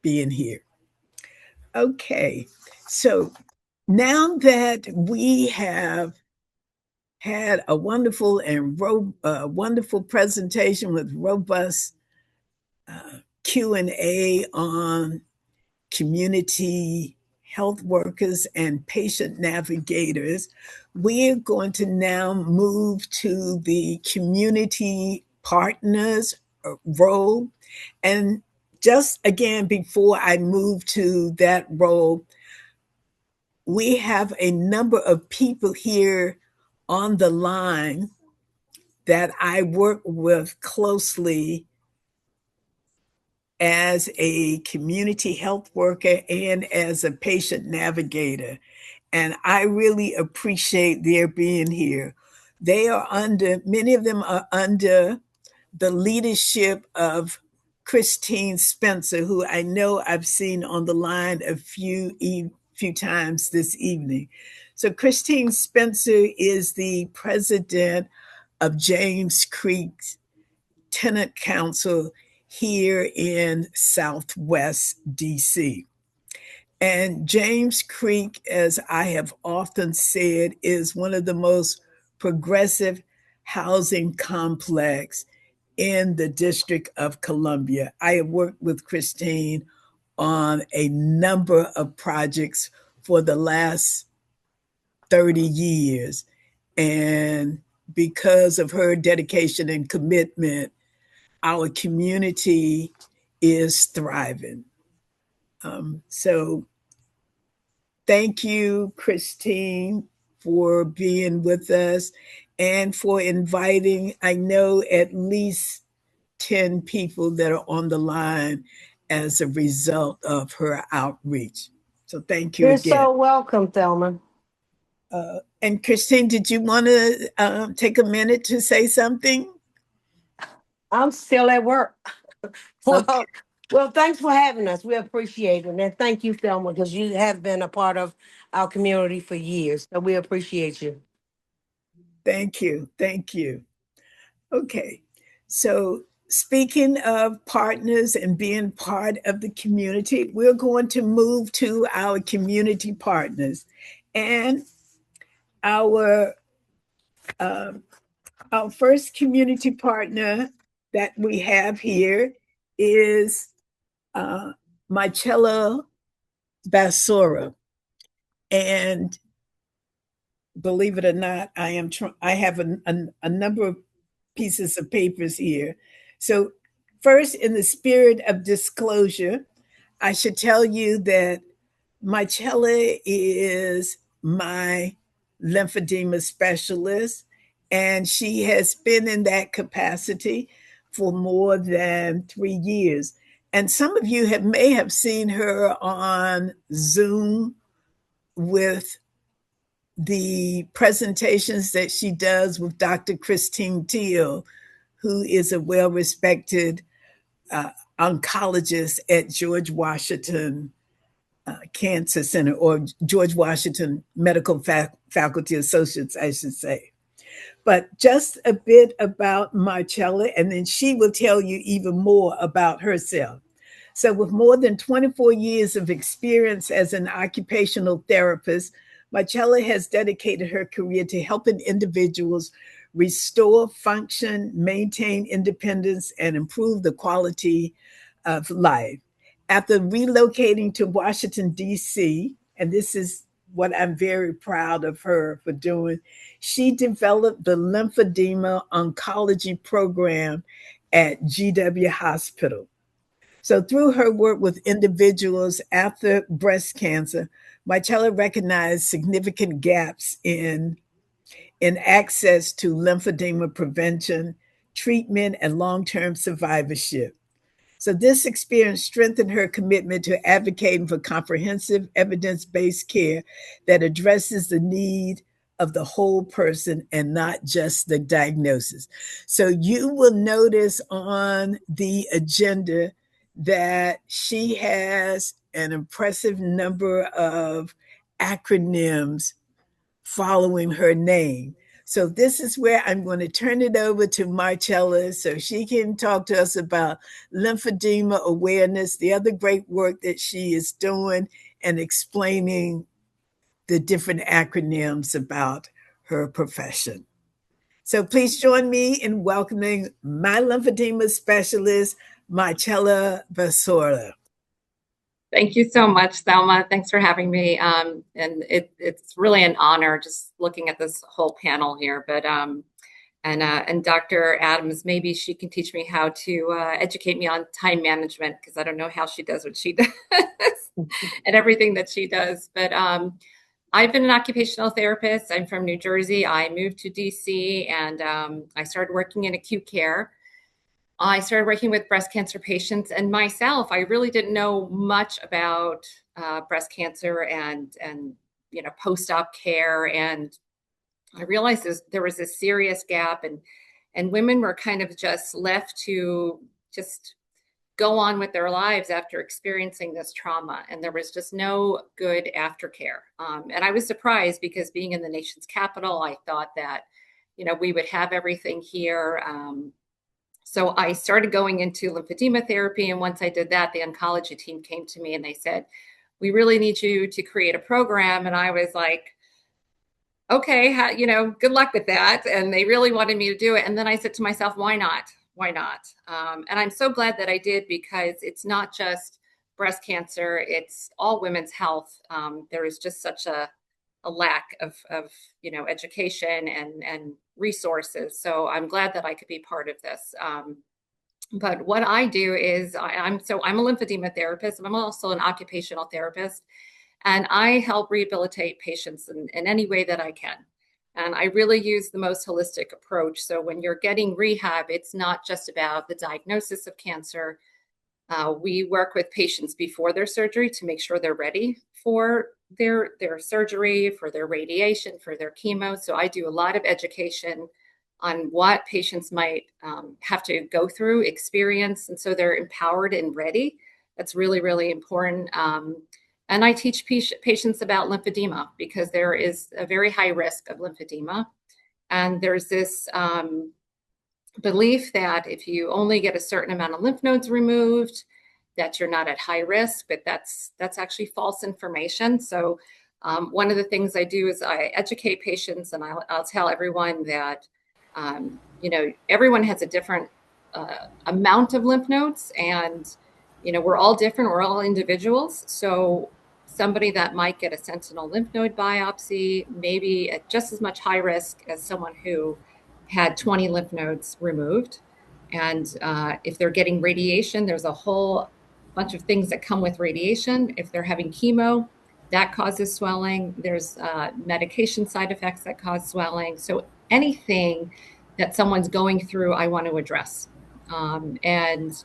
being here. Okay, so now that we have had a wonderful and wonderful presentation with robust Q&A on community health workers and patient navigators, we're going to now move to the community partners role. And just again, before I move to that role, we have a number of people here on the line that I work with closely as a community health worker and as a patient navigator. And I really appreciate their being here. Many of them are under the leadership of Christine Spencer, who I know I've seen on the line a few times this evening. So Christine Spencer is the president of James Creek's Tenant Council here in Southwest DC. And James Creek, as I have often said, is one of the most progressive housing complex in the District of Columbia. I have worked with Christine on a number of projects for the last 30 years. And because of her dedication and commitment, our community is thriving. So thank you, Christine, for being with us and for inviting, I know, at least 10 people that are on the line as a result of her outreach. So thank you You're again. so welcome, Thelma. And Christine, did you want to take a minute to say something? I'm still at work. Well, Okay. well, thanks for having us. We appreciate it. And thank you, Thelma, because you have been a part of our community for years. So we appreciate you. Thank you. Thank you. Okay. So, speaking of partners and being part of the community, we're going to move to our community partners. And our our first community partner that we have here is Michela Basura. And believe it or not, I have a number of pieces of papers here. So, first, in the spirit of disclosure, I should tell you that Michela is my lymphedema specialist, and she has been in that capacity for more than 3 years. And some of you may have seen her on Zoom with the presentations that she does with Dr. Christine Teal, who is a well-respected oncologist at George Washington Cancer Center, or George Washington Medical Faculty Associates, I should say. But just a bit about Michela, and then she will tell you even more about herself. So, with more than 24 years of experience as an occupational therapist, Michela has dedicated her career to helping individuals restore function, maintain independence, and improve the quality of life. After relocating to Washington, D.C., and this is what I'm very proud of her for doing, she developed the lymphedema oncology program at GW Hospital. So, through her work with individuals after breast cancer, Michela recognized significant gaps in access to lymphedema prevention, treatment, and long-term survivorship. So, this experience strengthened her commitment to advocating for comprehensive, evidence-based care that addresses the need of the whole person and not just the diagnosis. So, you will notice on the agenda that she has an impressive number of acronyms following her name. So this is where I'm going to turn it over to Michela so she can talk to us about lymphedema awareness, the other great work that she is doing, and explaining the different acronyms about her profession. So please join me in welcoming my lymphedema specialist, Michela Basura. Thank you so much, Thelma. Thanks for having me. And it's really an honor just looking at this whole panel here. But and Dr. Adams, maybe she can teach me how to educate me on time management, because I don't know how she does what she does and everything that she does. But I've been an occupational therapist. I'm from New Jersey. I moved to DC, and I started working in acute care. I started working with breast cancer patients, and myself, I really didn't know much about breast cancer and post-op care. And I realized there was a serious gap, and women were kind of just left to just go on with their lives after experiencing this trauma. And there was just no good aftercare. And I was surprised, because being in the nation's capital, I thought that, we would have everything here. So I started going into lymphedema therapy. And once I did that, the oncology team came to me and they said, we really need you to create a program. And I was like, okay, good luck with that. And they really wanted me to do it. And then I said to myself, why not? Why not? And I'm so glad that I did, because it's not just breast cancer, it's all women's health. There is just such a lack of education and resources. So I'm glad that I could be part of this. But what I do is I'm a lymphedema therapist. I'm also an occupational therapist, and I help rehabilitate patients in any way that I can. And I really use the most holistic approach. So when you're getting rehab, it's not just about the diagnosis of cancer. We work with patients before their surgery to make sure they're ready for their surgery, for their radiation, for their chemo. So I do a lot of education on what patients might have to go through, experience, and so they're empowered and ready. That's really, really important. And I teach patients about lymphedema, because there is a very high risk of lymphedema. And there's this belief that if you only get a certain amount of lymph nodes removed, that you're not at high risk, but that's actually false information. So one of the things I do is I educate patients, and I'll tell everyone that everyone has a different amount of lymph nodes, and we're all different, we're all individuals. So somebody that might get a sentinel lymph node biopsy may be at just as much high risk as someone who had 20 lymph nodes removed. And if they're getting radiation, there's a whole bunch of things that come with radiation. If they're having chemo, that causes swelling. There's medication side effects that cause swelling. So anything that someone's going through, I want to address. And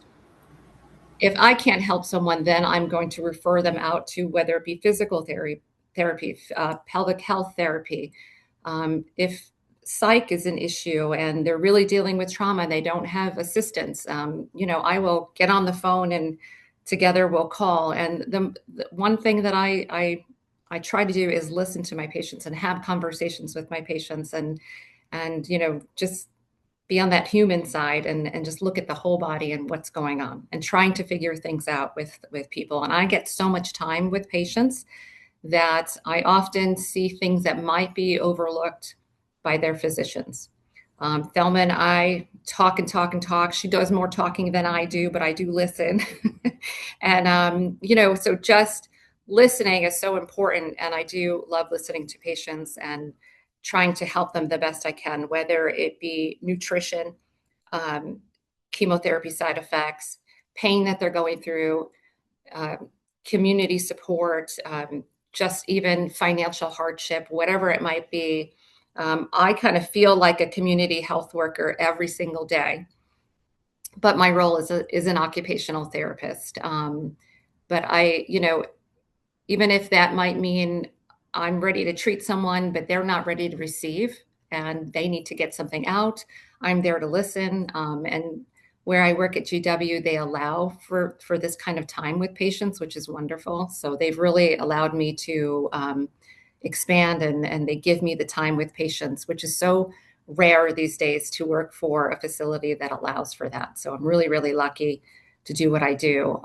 if I can't help someone, then I'm going to refer them out to, whether it be physical therapy, pelvic health therapy. If psych is an issue and they're really dealing with trauma and they don't have assistance, I will get on the phone and together we'll call. And the one thing that I try to do is listen to my patients and have conversations with my patients, and just be on that human side and just look at the whole body and what's going on, and trying to figure things out with people. And I get so much time with patients that I often see things that might be overlooked by their physicians. Thelma and I talk and talk and talk. She does more talking than I do, but I do listen. And, so just listening is so important. And I do love listening to patients and trying to help them the best I can, whether it be nutrition, chemotherapy side effects, pain that they're going through, community support, just even financial hardship, whatever it might be. I kind of feel like a community health worker every single day, but my role is an occupational therapist. But even if that might mean I'm ready to treat someone, but they're not ready to receive and they need to get something out, I'm there to listen. And where I work at GW, they allow for this kind of time with patients, which is wonderful. So they've really allowed me to expand, and they give me the time with patients, which is so rare these days to work for a facility that allows for that. So I'm really, really lucky to do what I do.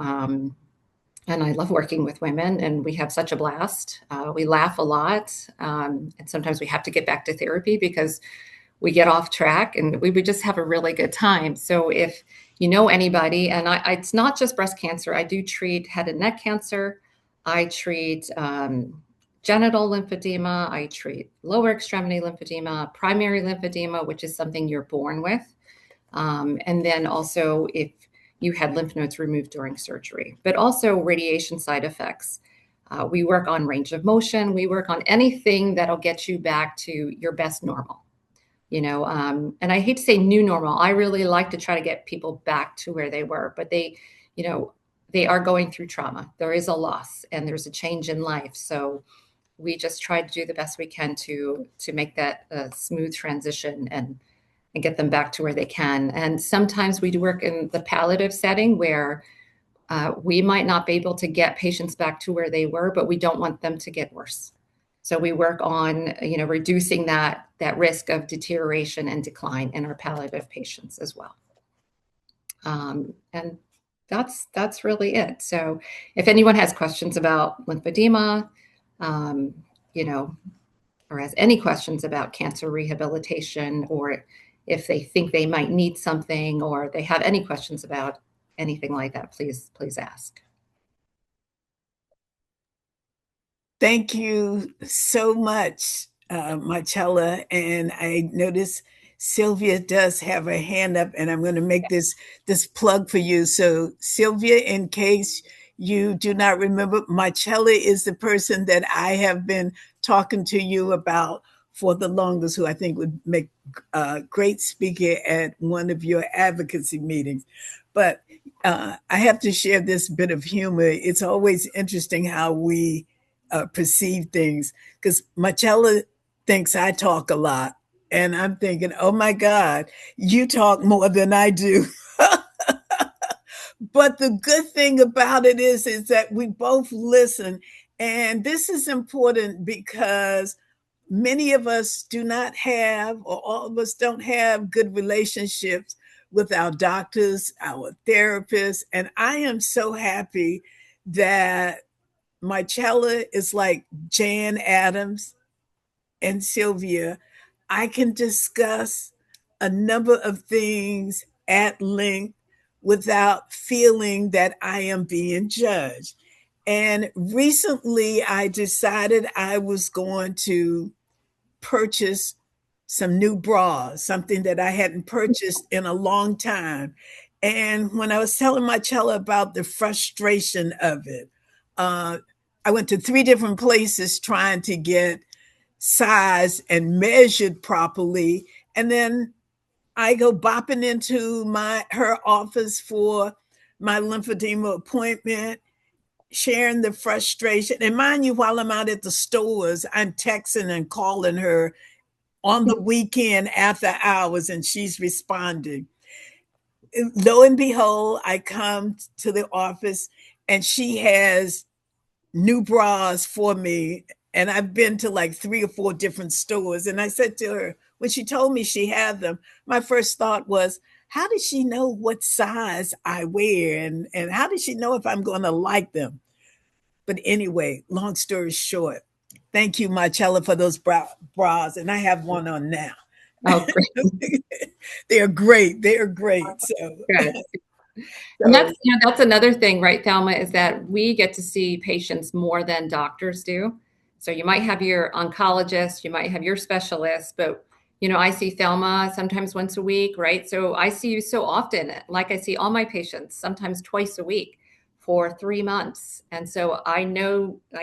And I love working with women, and we have such a blast. We laugh a lot. And sometimes we have to get back to therapy because we get off track, and we would just have a really good time. So if you know anybody, and it's not just breast cancer, I do treat head and neck cancer. I treat genital lymphedema. I treat lower extremity lymphedema, primary lymphedema, which is something you're born with. And then also if you had lymph nodes removed during surgery, but also radiation side effects. We work on range of motion. We work on anything that'll get you back to your best normal, and I hate to say new normal. I really like to try to get people back to where they were, but they are going through trauma. There is a loss and there's a change in life. So we just try to do the best we can to make that a smooth transition and get them back to where they can. And sometimes we do work in the palliative setting where we might not be able to get patients back to where they were, but we don't want them to get worse. So we work on, reducing that risk of deterioration and decline in our palliative patients as well. And that's really it. So if anyone has questions about lymphedema, you know, or has any questions about cancer rehabilitation, or if they think they might need something, or they have any questions about anything like that, please ask. Thank you so much, Marcella. And I notice Sylvia does have her hand up, and I'm going to make this plug for you. So, Sylvia, in case you do not remember, Marcella is the person that I have been talking to you about for the longest, who I think would make a great speaker at one of your advocacy meetings. But I have to share this bit of humor. It's always interesting how we perceive things, because Marcella thinks I talk a lot, and I'm thinking, oh my God, you talk more than I do. But the good thing about it is that we both listen. And this is important because many of us do not have, or all of us don't have, good relationships with our doctors, our therapists. And I am so happy that Marcella is like Jan Adams and Sylvia. I can discuss a number of things at length without feeling that I am being judged. And recently I decided I was going to purchase some new bras, something that I hadn't purchased in a long time. And when I was telling Marcella about the frustration of it, I went to 3 different places trying to get sized and measured properly. And then I go bopping into her office for my lymphedema appointment, sharing the frustration. And mind you, while I'm out at the stores, I'm texting and calling her on the weekend after hours, and she's responding. Lo and behold, I come to the office and she has new bras for me. And I've been to like 3 or 4 different stores. And I said to her, when she told me she had them, my first thought was, how does she know what size I wear? And how does she know if I'm going to like them? But anyway, long story short, thank you, Marcella, for those bras. And I have one on now. Oh, great. They're great. They're great. So good. And that's another thing, right, Thelma, is that we get to see patients more than doctors do. So you might have your oncologist, you might have your specialist, but I see Thelma sometimes once a week, right? So I see you so often, like I see all my patients, sometimes twice a week for 3 months. And so I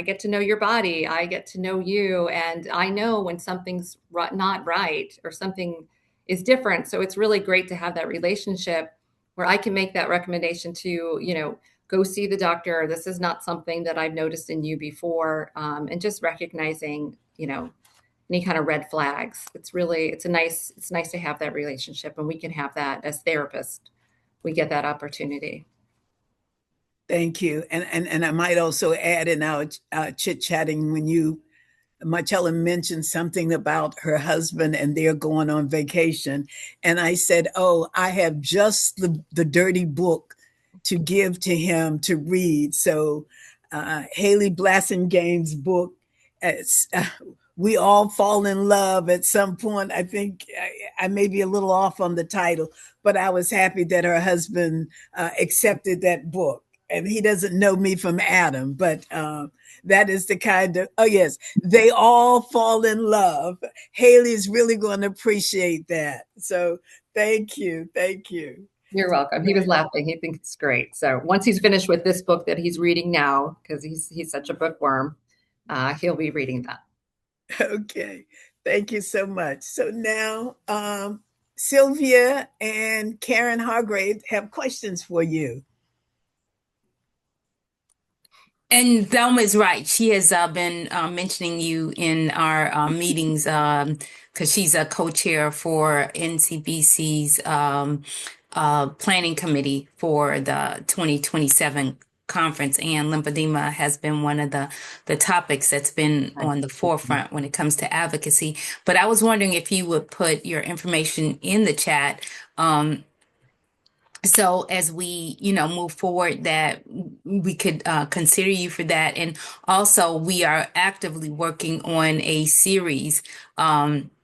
get to know your body, I get to know you, and I know when something's not right or something is different. So it's really great to have that relationship where I can make that recommendation to, go see the doctor. This is not something that I've noticed in you before. And just recognizing, any kind of red flags. It's nice to have that relationship, and we can have that as therapists. We get that opportunity. Thank you. And I might also add in our chit-chatting, when Marcella mentioned something about her husband and they're going on vacation. And I said, oh, I have just the dirty book to give to him to read. So Haley Blassingame's book, We All Fall in Love at some point. I think I may be a little off on the title, but I was happy that her husband accepted that book. And he doesn't know me from Adam, but that is the kind of, oh yes, They All Fall in Love. Haley's really going to appreciate that. So thank you. Thank you. You're welcome. He was laughing. He thinks it's great. So once he's finished with this book that he's reading now, because he's such a bookworm, he'll be reading that. Okay. Thank you so much. So now Sylvia and Karen Hargrave have questions for you. And Thelma is right. She has been mentioning you in our meetings because she's a co-chair for NCBC's planning committee for the 2027 conference. And lymphedema has been one of the topics that's been on the forefront when it comes to advocacy. But I was wondering if you would put your information in the chat So as we, move forward, that we could consider you for that. And also, we are actively working on a series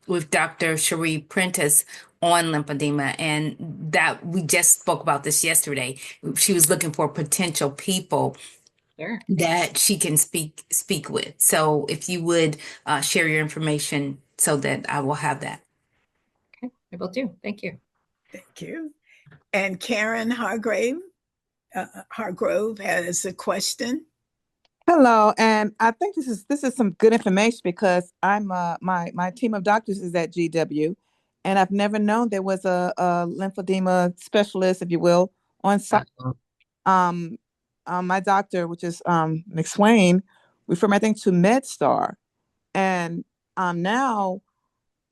with Dr. Cherie Prentice on lymphedema, and that we just spoke about this yesterday. She was looking for potential people Sure. that she can speak with. So if you would share your information so that I will have that. Okay, I will do. Thank you. Thank you. And Karen Hargrove has a question. Hello, and I think this is some good information because I'm my team of doctors is at GW, and I've never known there was a lymphedema specialist, if you will, on site. Um, my doctor, which is McSwain, referred me I think to MedStar, and now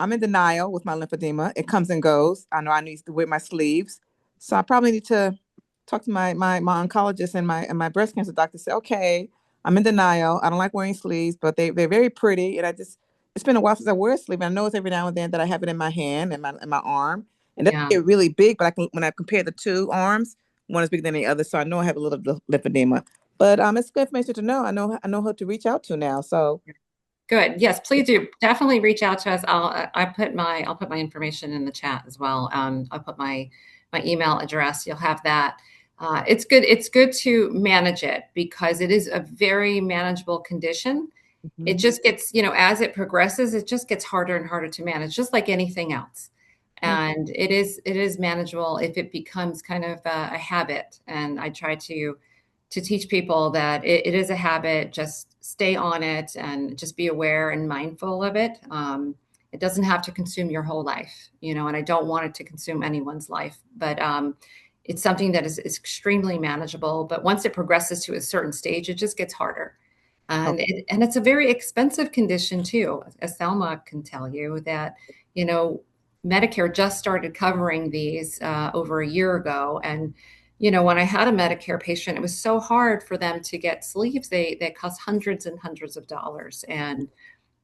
I'm in denial with my lymphedema. It comes and goes. I know I need to wear my sleeves, so I probably need to talk to my oncologist and my breast cancer doctor. Say, okay, I'm in denial. I don't like wearing sleeves, but they're very pretty, and it's been a while since I wear a sleeve. And I know it's every now and then that I have it in my hand and my arm, and they Yeah. get really big. But when I compare the two arms, one is bigger than the other, so I know I have a little lymphedema. But it's good information to know. I know who to reach out to now. So. Good. Yes, please do. Definitely reach out to us. I'll put my information in the chat as well. I'll put my email address. You'll have that. It's good. It's good to manage it because it is a very manageable condition. Mm-hmm. It just gets, as it progresses, it just gets harder and harder to manage, just like anything else. And it is manageable if it becomes kind of a habit. And I try to teach people that it is a habit. Just stay on it and just be aware and mindful of it. It doesn't have to consume your whole life, and I don't want it to consume anyone's life, but it's something that is extremely manageable. But once it progresses to a certain stage, it just gets harder. And it's a very expensive condition too, as Thelma can tell you that, Medicare just started covering these over a year ago. And, when I had a Medicare patient, it was so hard for them to get sleeves. They cost hundreds and hundreds of dollars. And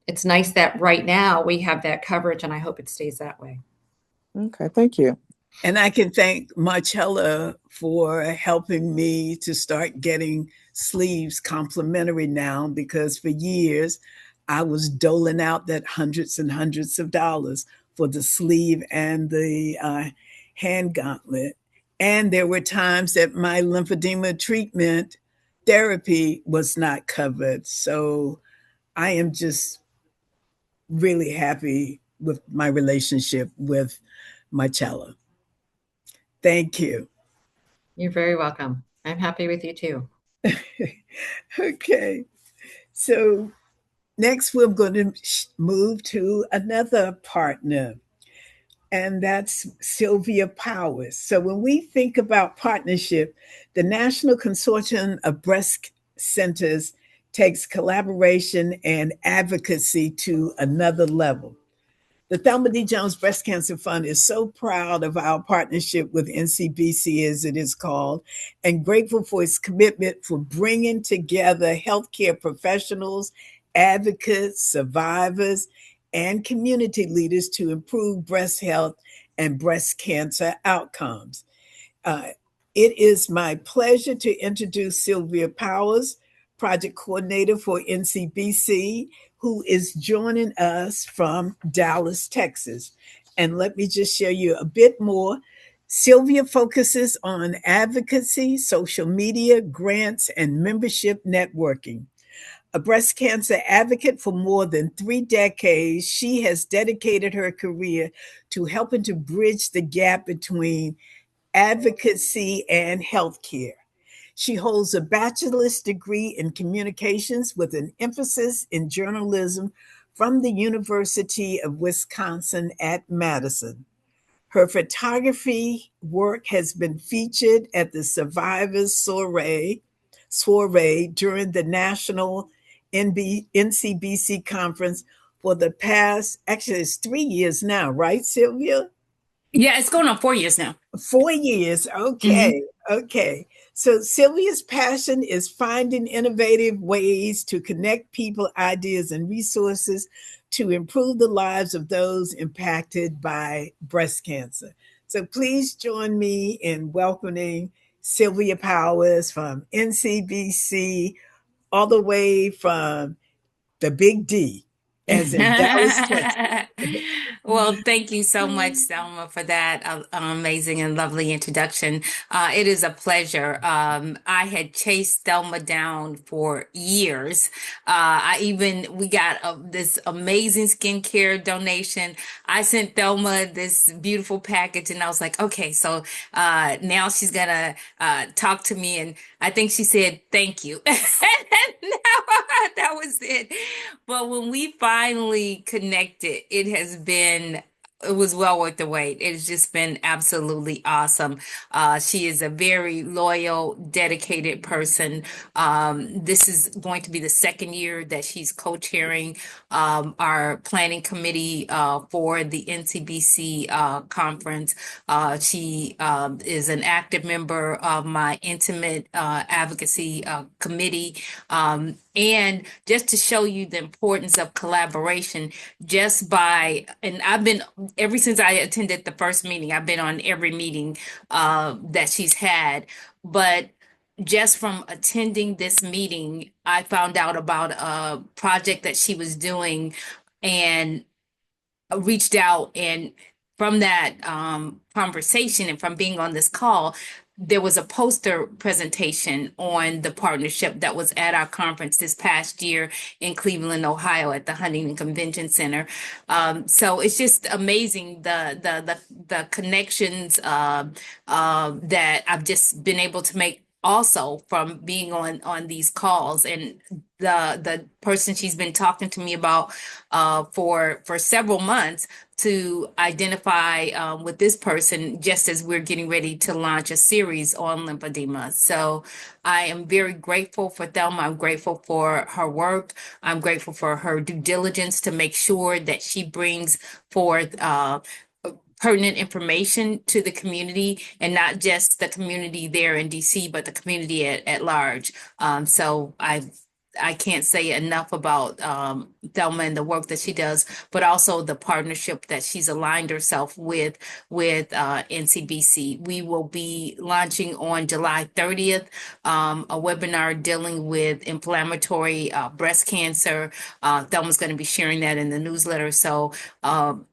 it's nice that right now we have that coverage, and I hope it stays that way. Okay, thank you. And I can thank Marcella for helping me to start getting sleeves complimentary now, because for years I was doling out that hundreds and hundreds of dollars for the sleeve and the hand gauntlet. And there were times that my lymphedema treatment therapy was not covered. So I am just really happy with my relationship with Marcella. Thank you. You're very welcome. I'm happy with you too. Okay. So next we're going to move to another partner, and that's Sylvia Powers. So when we think about partnership, the National Consortium of Breast Centers takes collaboration and advocacy to another level. The Thelma D. Jones Breast Cancer Fund is so proud of our partnership with NCBC, as it is called, and grateful for its commitment for bringing together healthcare professionals, advocates, survivors, and community leaders to improve breast health and breast cancer outcomes. It is my pleasure to introduce Sylvia Powers, Project Coordinator for NCBC, who is joining us from Dallas, Texas. And let me just share you a bit more. Sylvia focuses on advocacy, social media, grants, and membership networking. A breast cancer advocate for more than 3 decades, she has dedicated her career to helping to bridge the gap between advocacy and healthcare. She holds a bachelor's degree in communications with an emphasis in journalism from the University of Wisconsin at Madison. Her photography work has been featured at the Survivors Soiree during the National NCBC conference for the past, actually it's 3 years now, right, Sylvia? Yeah, it's going on 4 years now. 4 years. Okay. Okay. So Sylvia's passion is finding innovative ways to connect people, ideas, and resources to improve the lives of those impacted by breast cancer. So please join me in welcoming Sylvia Powers from NCBC, all the way from the Big D, as in Dallas, Texas. Well, thank you so much, Thelma, for that amazing and lovely introduction. It is a pleasure. I had chased Thelma down for years. We got this amazing skincare donation. I sent Thelma this beautiful package, and I was like, okay, so now she's gonna talk to me, and I think she said thank you. That was it. But when we finally connected, it was well worth the wait. It's just been absolutely awesome. She is a very loyal, dedicated person. This is going to be the second year that she's co-chairing our planning committee for the NCBC conference. She is an active member of my intimate advocacy committee. And just to show you the importance of collaboration, ever since I attended the first meeting, I've been on every meeting that she's had. But just from attending this meeting, I found out about a project that she was doing and reached out. And from that conversation and from being on this call, there was a poster presentation on the partnership that was at our conference this past year in Cleveland, Ohio, at the Huntington Convention Center. So it's just amazing the connections that I've just been able to make also from being on these calls, and the person she's been talking to me about for several months to identify with this person just as we're getting ready to launch a series on lymphedema. So I am very grateful for Thelma. I'm grateful for her work. I'm grateful for her due diligence to make sure that she brings forth pertinent information to the community, and not just the community there in DC, but the community at large. So I can't say enough about Thelma and the work that she does, but also the partnership that she's aligned herself with NCBC. We will be launching on July 30th a webinar dealing with inflammatory breast cancer. Thelma's going to be sharing that in the newsletter. So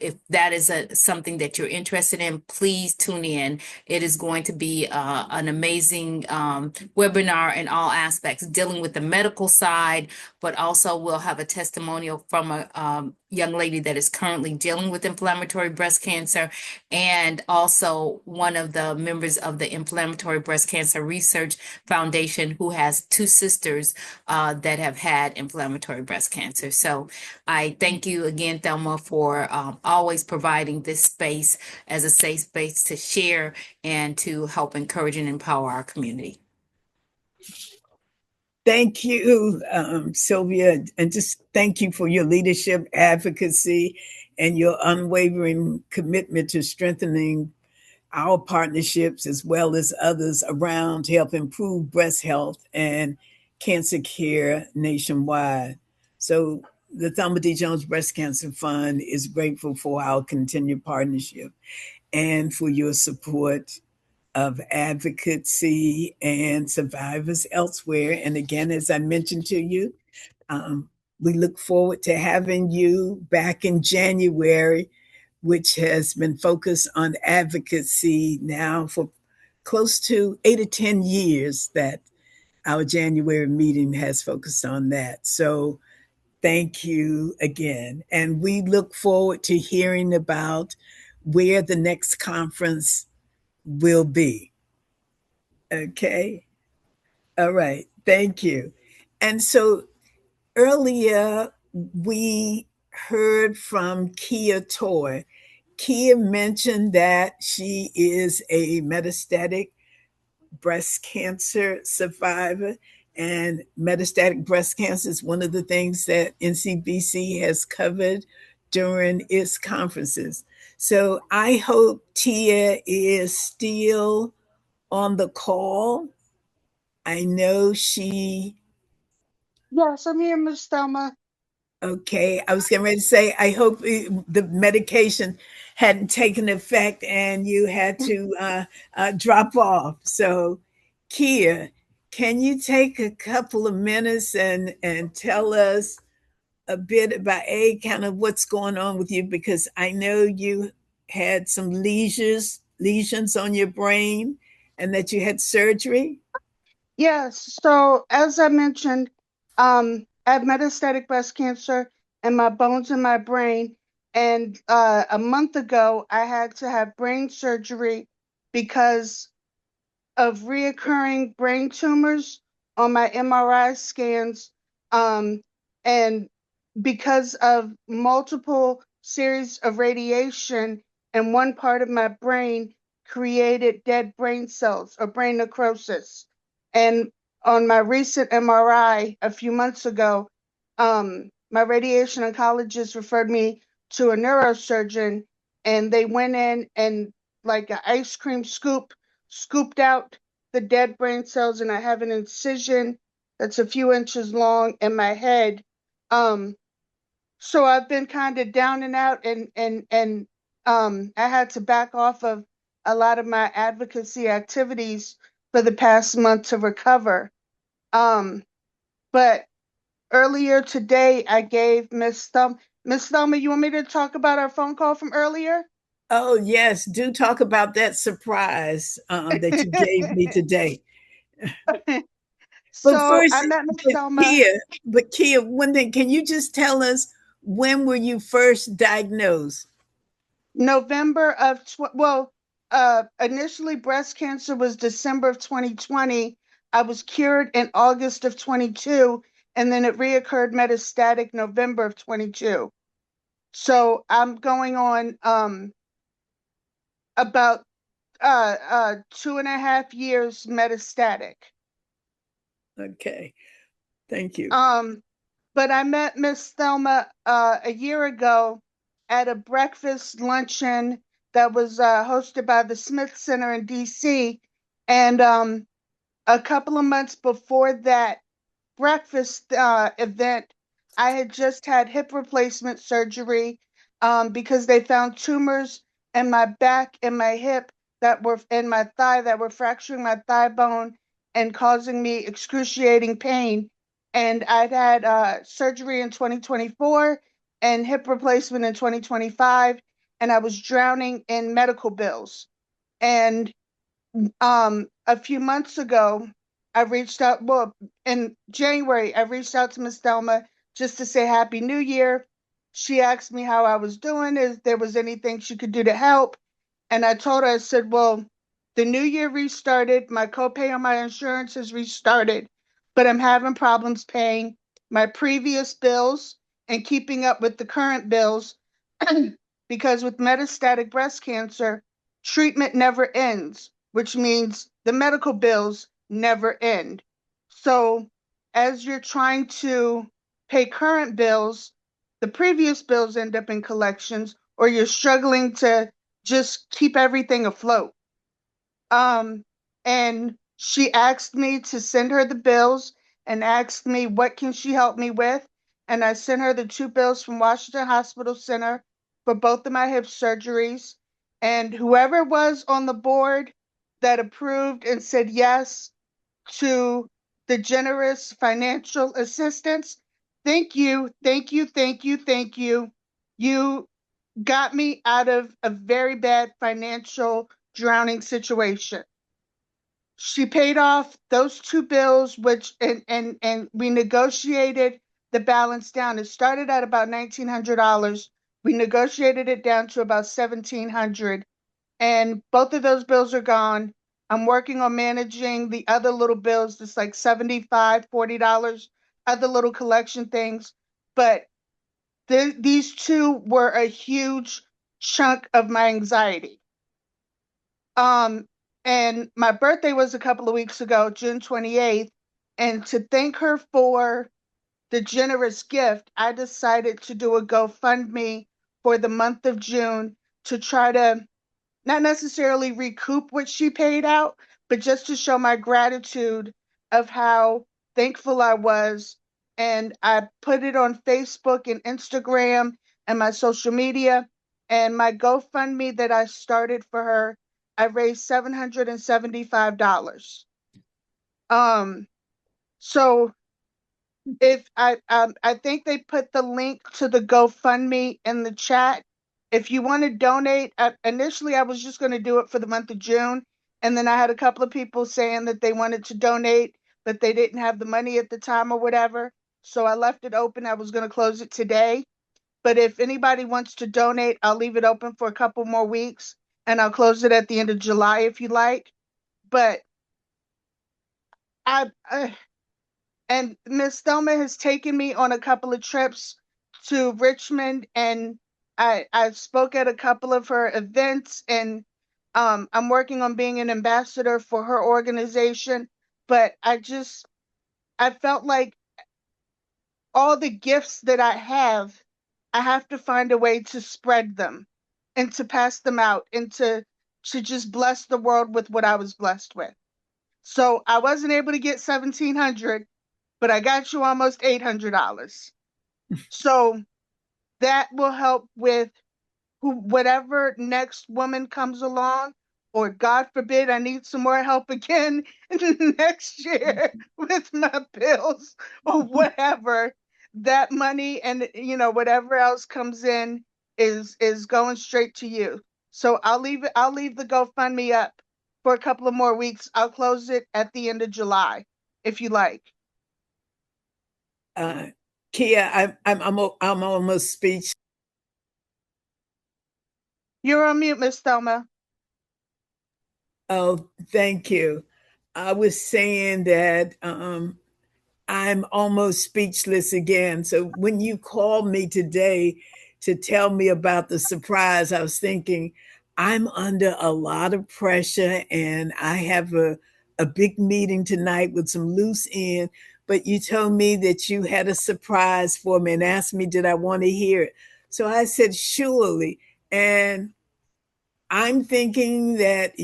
if that is something that you're interested in, please tune in. It is going to be an amazing webinar in all aspects, dealing with the medical side, but also we'll have a testimonial from a young lady that is currently dealing with inflammatory breast cancer, and also one of the members of the Inflammatory Breast Cancer Research Foundation who has two sisters that have had inflammatory breast cancer. So I thank you again, Thelma, for always providing this space as a safe space to share and to help encourage and empower our community. Thank you, Sylvia, and just thank you for your leadership, advocacy, and your unwavering commitment to strengthening our partnerships as well as others around to help improve breast health and cancer care nationwide. So the Thelma D. Jones Breast Cancer Fund is grateful for our continued partnership and for your support of advocacy and survivors elsewhere. And again, as I mentioned to you, we look forward to having you back in January, which has been focused on advocacy now for close to 8 or 10 years that our January meeting has focused on that. So thank you again. And we look forward to hearing about where the next conference will be. Okay. All right. Thank you. And so earlier we heard from Kia Toy. Kia mentioned that she is a metastatic breast cancer survivor, and metastatic breast cancer is one of the things that NCBC has covered during its conferences. So I hope Tia is still on the call. I know she. Yes, I'm here, Ms. Thelma. Okay, I was getting ready to say, I hope the medication hadn't taken effect and you had to drop off. So, Kia, can you take a couple of minutes and tell us a bit about kind of what's going on with you? Because I know you had some lesions on your brain, and that you had surgery. Yes, so as I mentioned, I have metastatic breast cancer in my bones in my brain. And a month ago, I had to have brain surgery because of reoccurring brain tumors on my MRI scans. And because of multiple series of radiation in one part of my brain created dead brain cells or brain necrosis. And on my recent MRI a few months ago, my radiation oncologist referred me to a neurosurgeon, and they went in and, like an ice cream scoop, scooped out the dead brain cells, and I have an incision that's a few inches long in my head. So I've been kind of down and out, and I had to back off of a lot of my advocacy activities for the past month to recover. But earlier today, I gave Miss Thelma, you want me to talk about our phone call from earlier? Oh, yes, do talk about that surprise that you gave me today. But So first, I met Miss but Thelma Kia, one thing, can you just tell us, when were you first diagnosed? November of, initially breast cancer was December of 2020. I was cured in August of 22, and then it reoccurred metastatic November of 22. So I'm going on about 2.5 years metastatic. Okay, thank you. But I met Miss Thelma a year ago at a breakfast luncheon that was hosted by the Smith Center in DC. And a couple of months before that breakfast event, I had just had hip replacement surgery because they found tumors in my back and my hip that were in my thigh that were fracturing my thigh bone and causing me excruciating pain. And I'd had surgery in 2024 and hip replacement in 2025, and I was drowning in medical bills. And a few months ago, I reached out, well, in January, I reached out to Miss Thelma just to say Happy New Year. She asked me how I was doing, if there was anything she could do to help. And I told her, I said, well, the new year restarted, my copay on my insurance has restarted, but I'm having problems paying my previous bills and keeping up with the current bills because with metastatic breast cancer, treatment never ends, which means the medical bills never end. So as you're trying to pay current bills, the previous bills end up in collections, or you're struggling to just keep everything afloat. And she asked me to send her the bills and asked me what can she help me with. And I sent her the 2 bills from Washington Hospital Center for both of my hip surgeries. And whoever was on the board that approved and said yes to the generous financial assistance, thank you, thank you, thank you, thank you. You got me out of a very bad financial drowning situation. She paid off those 2 bills, which and we negotiated the balance down. It started at about $1,900. We negotiated it down to about $1,700, and both of those bills are gone. I'm working on managing the other little bills, just like $75, $40, other little collection things. But these 2 were a huge chunk of my anxiety. And my birthday was a couple of weeks ago, June 28th. And to thank her for the generous gift, I decided to do a GoFundMe for the month of June to try to not necessarily recoup what she paid out, but just to show my gratitude of how thankful I was and I put it on Facebook and Instagram and my social media. And my GoFundMe that I started for her, I raised $775. So if I think they put the link to the GoFundMe in the chat. If you want to donate, initially I was just going to do it for the month of June, and then I had a couple of people saying that they wanted to donate, but they didn't have the money at the time or whatever. So I left it open. I was going to close it today, but if anybody wants to donate, I'll leave it open for a couple more weeks, and I'll close it at the end of July if you like. But I and Miss Thelma has taken me on a couple of trips to Richmond, and I spoke at a couple of her events, and I'm working on being an ambassador for her organization. But I felt like all the gifts that I have to find a way to spread them and to pass them out and to just bless the world with what I was blessed with. So I wasn't able to get 1,700, but I got you almost $800. So that will help with whatever next woman comes along, or God forbid, I need some more help again next year with my bills or whatever. That money and whatever else comes in is going straight to you. So I'll leave the GoFundMe up for a couple of more weeks. I'll close it at the end of July, if you like. Kia, I'm almost speechless. You're on mute, Miss Thelma. Oh, thank you. I was saying that I'm almost speechless again. So when you called me today to tell me about the surprise, I was thinking I'm under a lot of pressure, and I have a big meeting tonight with some loose end. But you told me that you had a surprise for me and asked me, did I want to hear it? So I said, surely. And I'm thinking that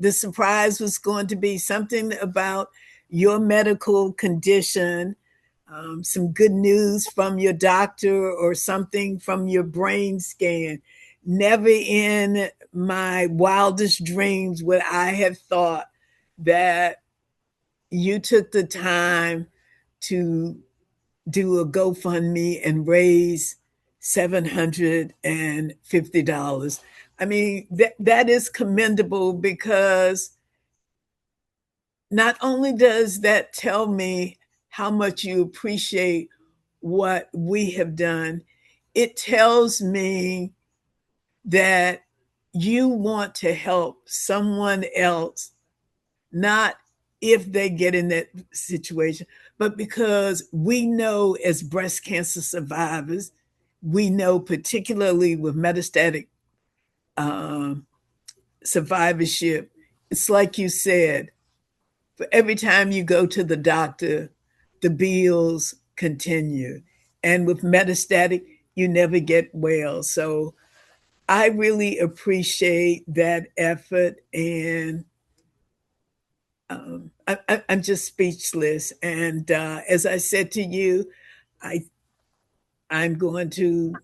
the surprise was going to be something about your medical condition, some good news from your doctor, or something from your brain scan. Never in my wildest dreams would I have thought that you took the time to do a GoFundMe and raise $750. I mean, that is commendable, because not only does that tell me how much you appreciate what we have done, it tells me that you want to help someone else, not if they get in that situation, but because we know as breast cancer survivors, we know particularly with metastatic survivorship, it's like you said, for every time you go to the doctor, the bills continue. And with metastatic, you never get well. So I really appreciate that effort, and I'm just speechless. And as I said to you, I'm going to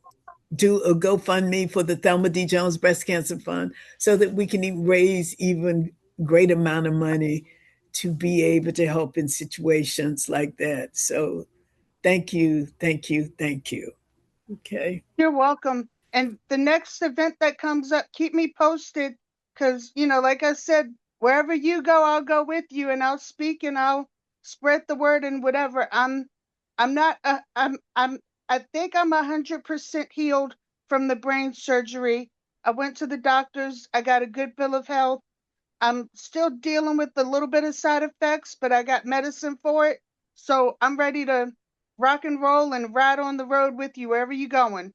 do a GoFundMe for the Thelma D. Jones Breast Cancer Fund, so that we can raise even great amount of money to be able to help in situations like that. So thank you, thank you, thank you. Okay. You're welcome. And the next event that comes up, keep me posted, because, like I said, wherever you go, I'll go with you, and I'll speak, and I'll spread the word and whatever. I think I'm 100% healed from the brain surgery. I went to the doctors. I got a good bill of health. I'm still dealing with a little bit of side effects, but I got medicine for it. So I'm ready to rock and roll and ride on the road with you wherever you're going.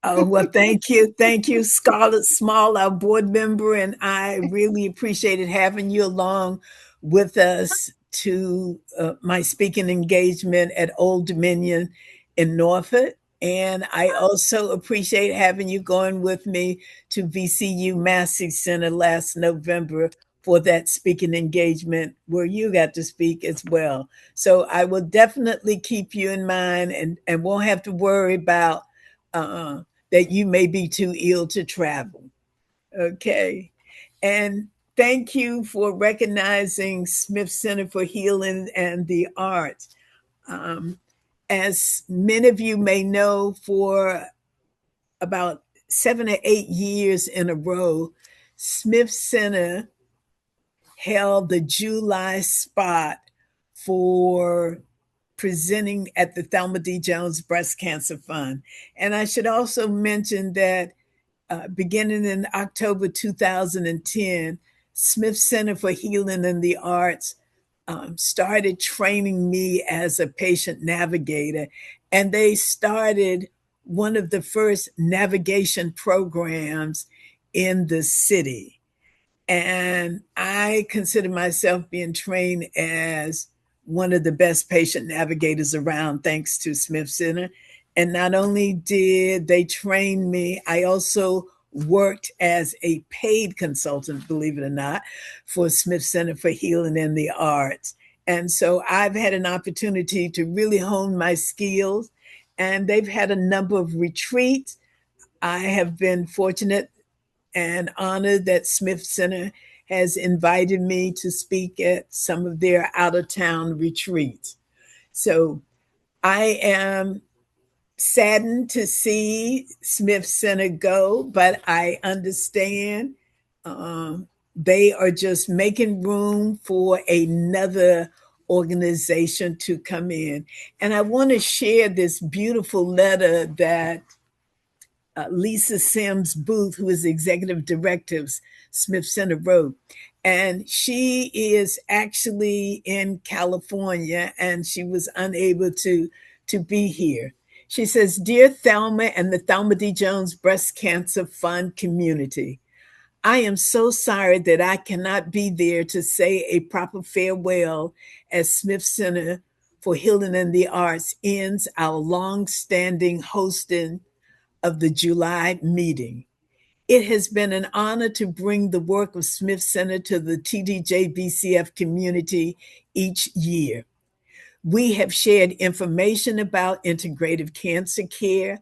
Oh, well, thank you. Thank you, Scarlett Small, our board member. And I really appreciated having you along with us to my speaking engagement at Old Dominion in Norfolk. And I also appreciate having you going with me to VCU Massey Center last November for that speaking engagement where you got to speak as well. So I will definitely keep you in mind, and won't have to worry about that you may be too ill to travel. Okay. And thank you for recognizing Smith Center for Healing and the Arts. Um, as many of you may know, for about 7 or 8 years in a row, Smith Center held the July spot for presenting at the Thelma D. Jones Breast Cancer Fund. And I should also mention that beginning in October 2010, Smith Center for Healing and the Arts started training me as a patient navigator. And they started one of the first navigation programs in the city. And I consider myself being trained as one of the best patient navigators around, thanks to Smith Center. And not only did they train me, I also worked as a paid consultant, believe it or not, for Smith Center for Healing and the Arts. And so I've had an opportunity to really hone my skills. And they've had a number of retreats. I have been fortunate and honored that Smith Center has invited me to speak at some of their out-of-town retreats. So I am saddened to see Smith Center go, but I understand they are just making room for another organization to come in. And I want to share this beautiful letter that Lisa Sims Booth, who is the executive director of Smith Center, wrote. And she is actually in California, and she was unable to be here. She says, "Dear Thelma and the Thelma D. Jones Breast Cancer Fund community, I am so sorry that I cannot be there to say a proper farewell as Smith Center for Healing and the Arts ends our long-standing hosting of the July meeting. It has been an honor to bring the work of Smith Center to the TDJBCF community each year. We have shared information about integrative cancer care,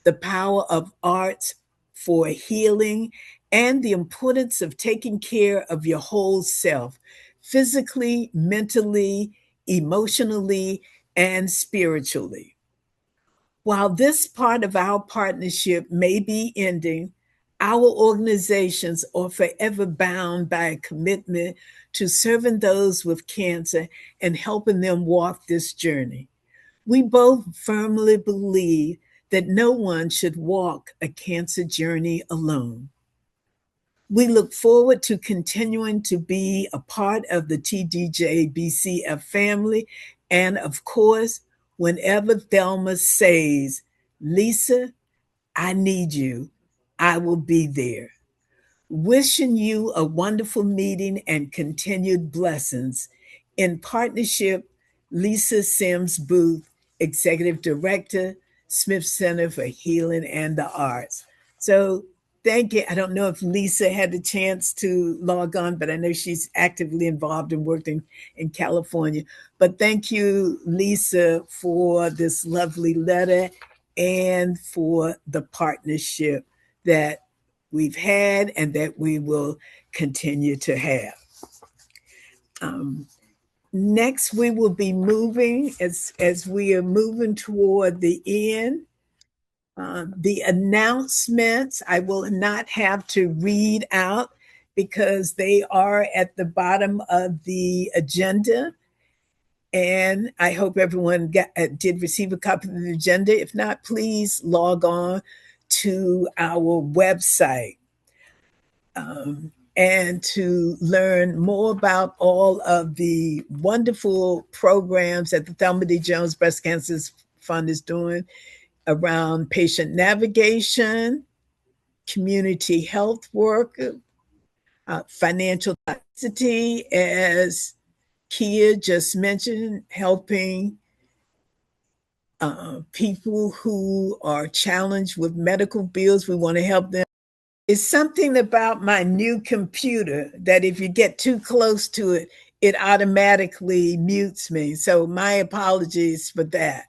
the power of arts for healing, and the importance of taking care of your whole self, physically, mentally, emotionally, and spiritually. While this part of our partnership may be ending, our organizations are forever bound by a commitment to serving those with cancer and helping them walk this journey. We both firmly believe that no one should walk a cancer journey alone. We look forward to continuing to be a part of the TDJBCF family. And of course, whenever Thelma says, "Lisa, I need you," I will be there. Wishing you a wonderful meeting and continued blessings. In partnership, Lisa Sims Booth, Executive Director, Smith Center for Healing and the Arts. So thank you. I don't know if Lisa had the chance to log on, but I know she's actively involved and working in California. But thank you, Lisa, for this lovely letter and for the partnership that we've had and that we will continue to have. Next, we will be moving as we are moving toward the end. The announcements I will not have to read out because they are at the bottom of the agenda. And I hope everyone did receive a copy of the agenda. If not, please log on to our website and to learn more about all of the wonderful programs that the Thelma D. Jones Breast Cancer Fund is doing around patient navigation, community health work, financial capacity, as Kia just mentioned, helping people who are challenged with medical bills. We want to help them It's something about my new computer that if you get too close to it, it automatically mutes me. So my apologies for that.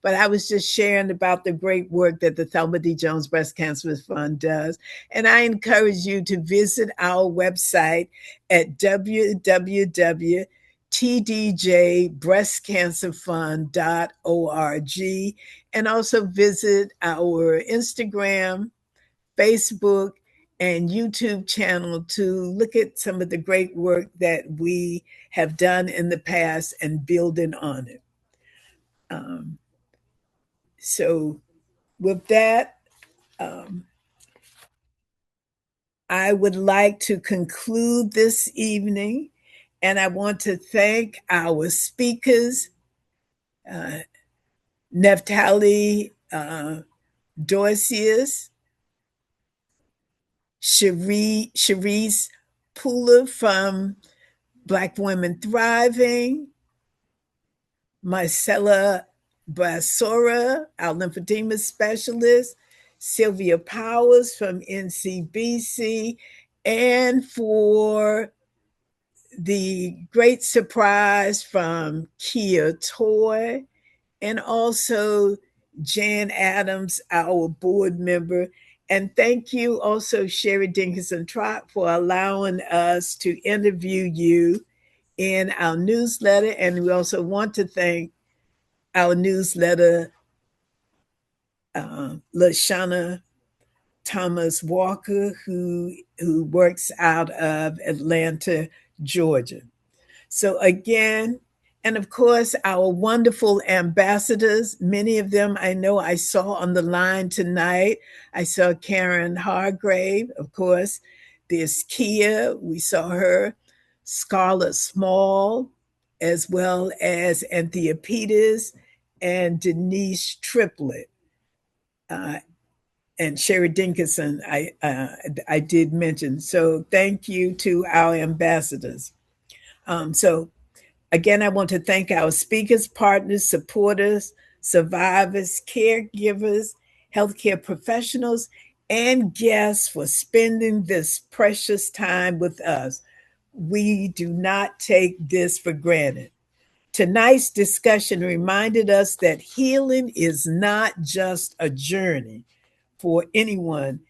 But I was just sharing about the great work that the Thelma D. Jones Breast Cancer Fund does. And I encourage you to visit our website at www.tdjbreastcancerfund.org, and also visit our Instagram, Facebook, and YouTube channel to look at some of the great work that we have done in the past and building on it. So with that, I would like to conclude this evening, and I want to thank our speakers, Nephtalie, Dorceus, Chirece Pooler from Black Women Thriving, Marcella Basora, our lymphedema specialist, Sylvia Powers from NCBC, and for the great surprise from Kia Toy, and also Jan Adams, our board member. And thank you also, Sherry Dinkinson Trott, for allowing us to interview you in our newsletter. And we also want to thank our newsletter, LaShana Thomas Walker, who works out of Atlanta, Georgia. So again, and of course, our wonderful ambassadors, many of them I know I saw on the line tonight. I saw Karen Hargrave, of course. There's Kia, we saw her, Scarlett Small, as well as Anthea Peters and Denise Triplett. And Sherry Dinkinson, I did mention. So thank you to our ambassadors. So again, I want to thank our speakers, partners, supporters, survivors, caregivers, healthcare professionals, and guests for spending this precious time with us. We do not take this for granted. Tonight's discussion reminded us that healing is not just a journey for anyone,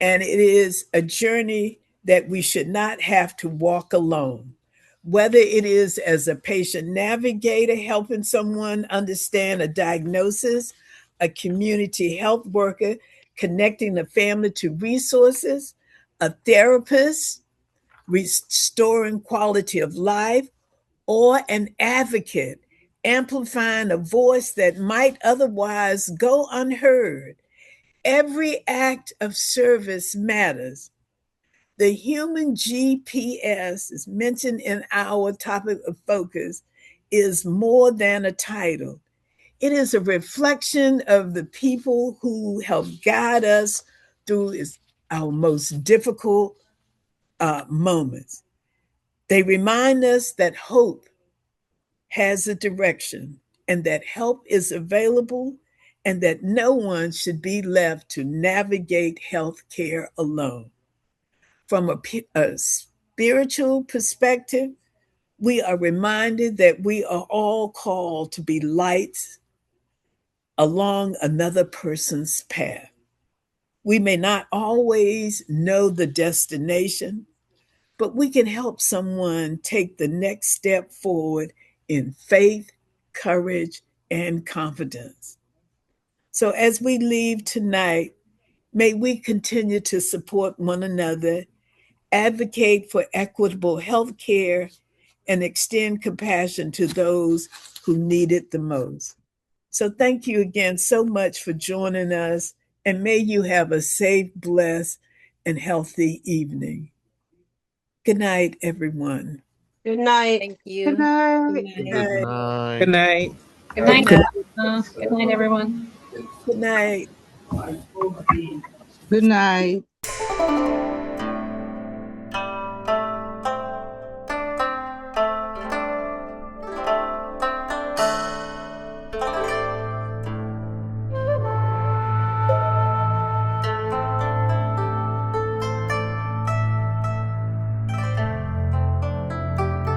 and it is a journey that we should not have to walk alone. Whether it is as a patient navigator helping someone understand a diagnosis, a community health worker connecting the family to resources, a therapist restoring quality of life, or an advocate amplifying a voice that might otherwise go unheard. Every act of service matters. The human GPS, is mentioned in our topic of focus, is more than a title. It is a reflection of the people who help guide us through our most difficult moments. They remind us that hope has a direction and that help is available and that no one should be left to navigate healthcare alone. From a spiritual perspective, we are reminded that we are all called to be lights along another person's path. We may not always know the destination, but we can help someone take the next step forward in faith, courage, and confidence. So as we leave tonight, may we continue to support one another, advocate for equitable health care, and extend compassion to those who need it the most. So thank you again so much for joining us, and may you have a safe, blessed, and healthy evening. Good night, everyone. Good night. Thank you. Good night. Good Good night. night. Good night. Good night. Good night, everyone. Good night. Good night.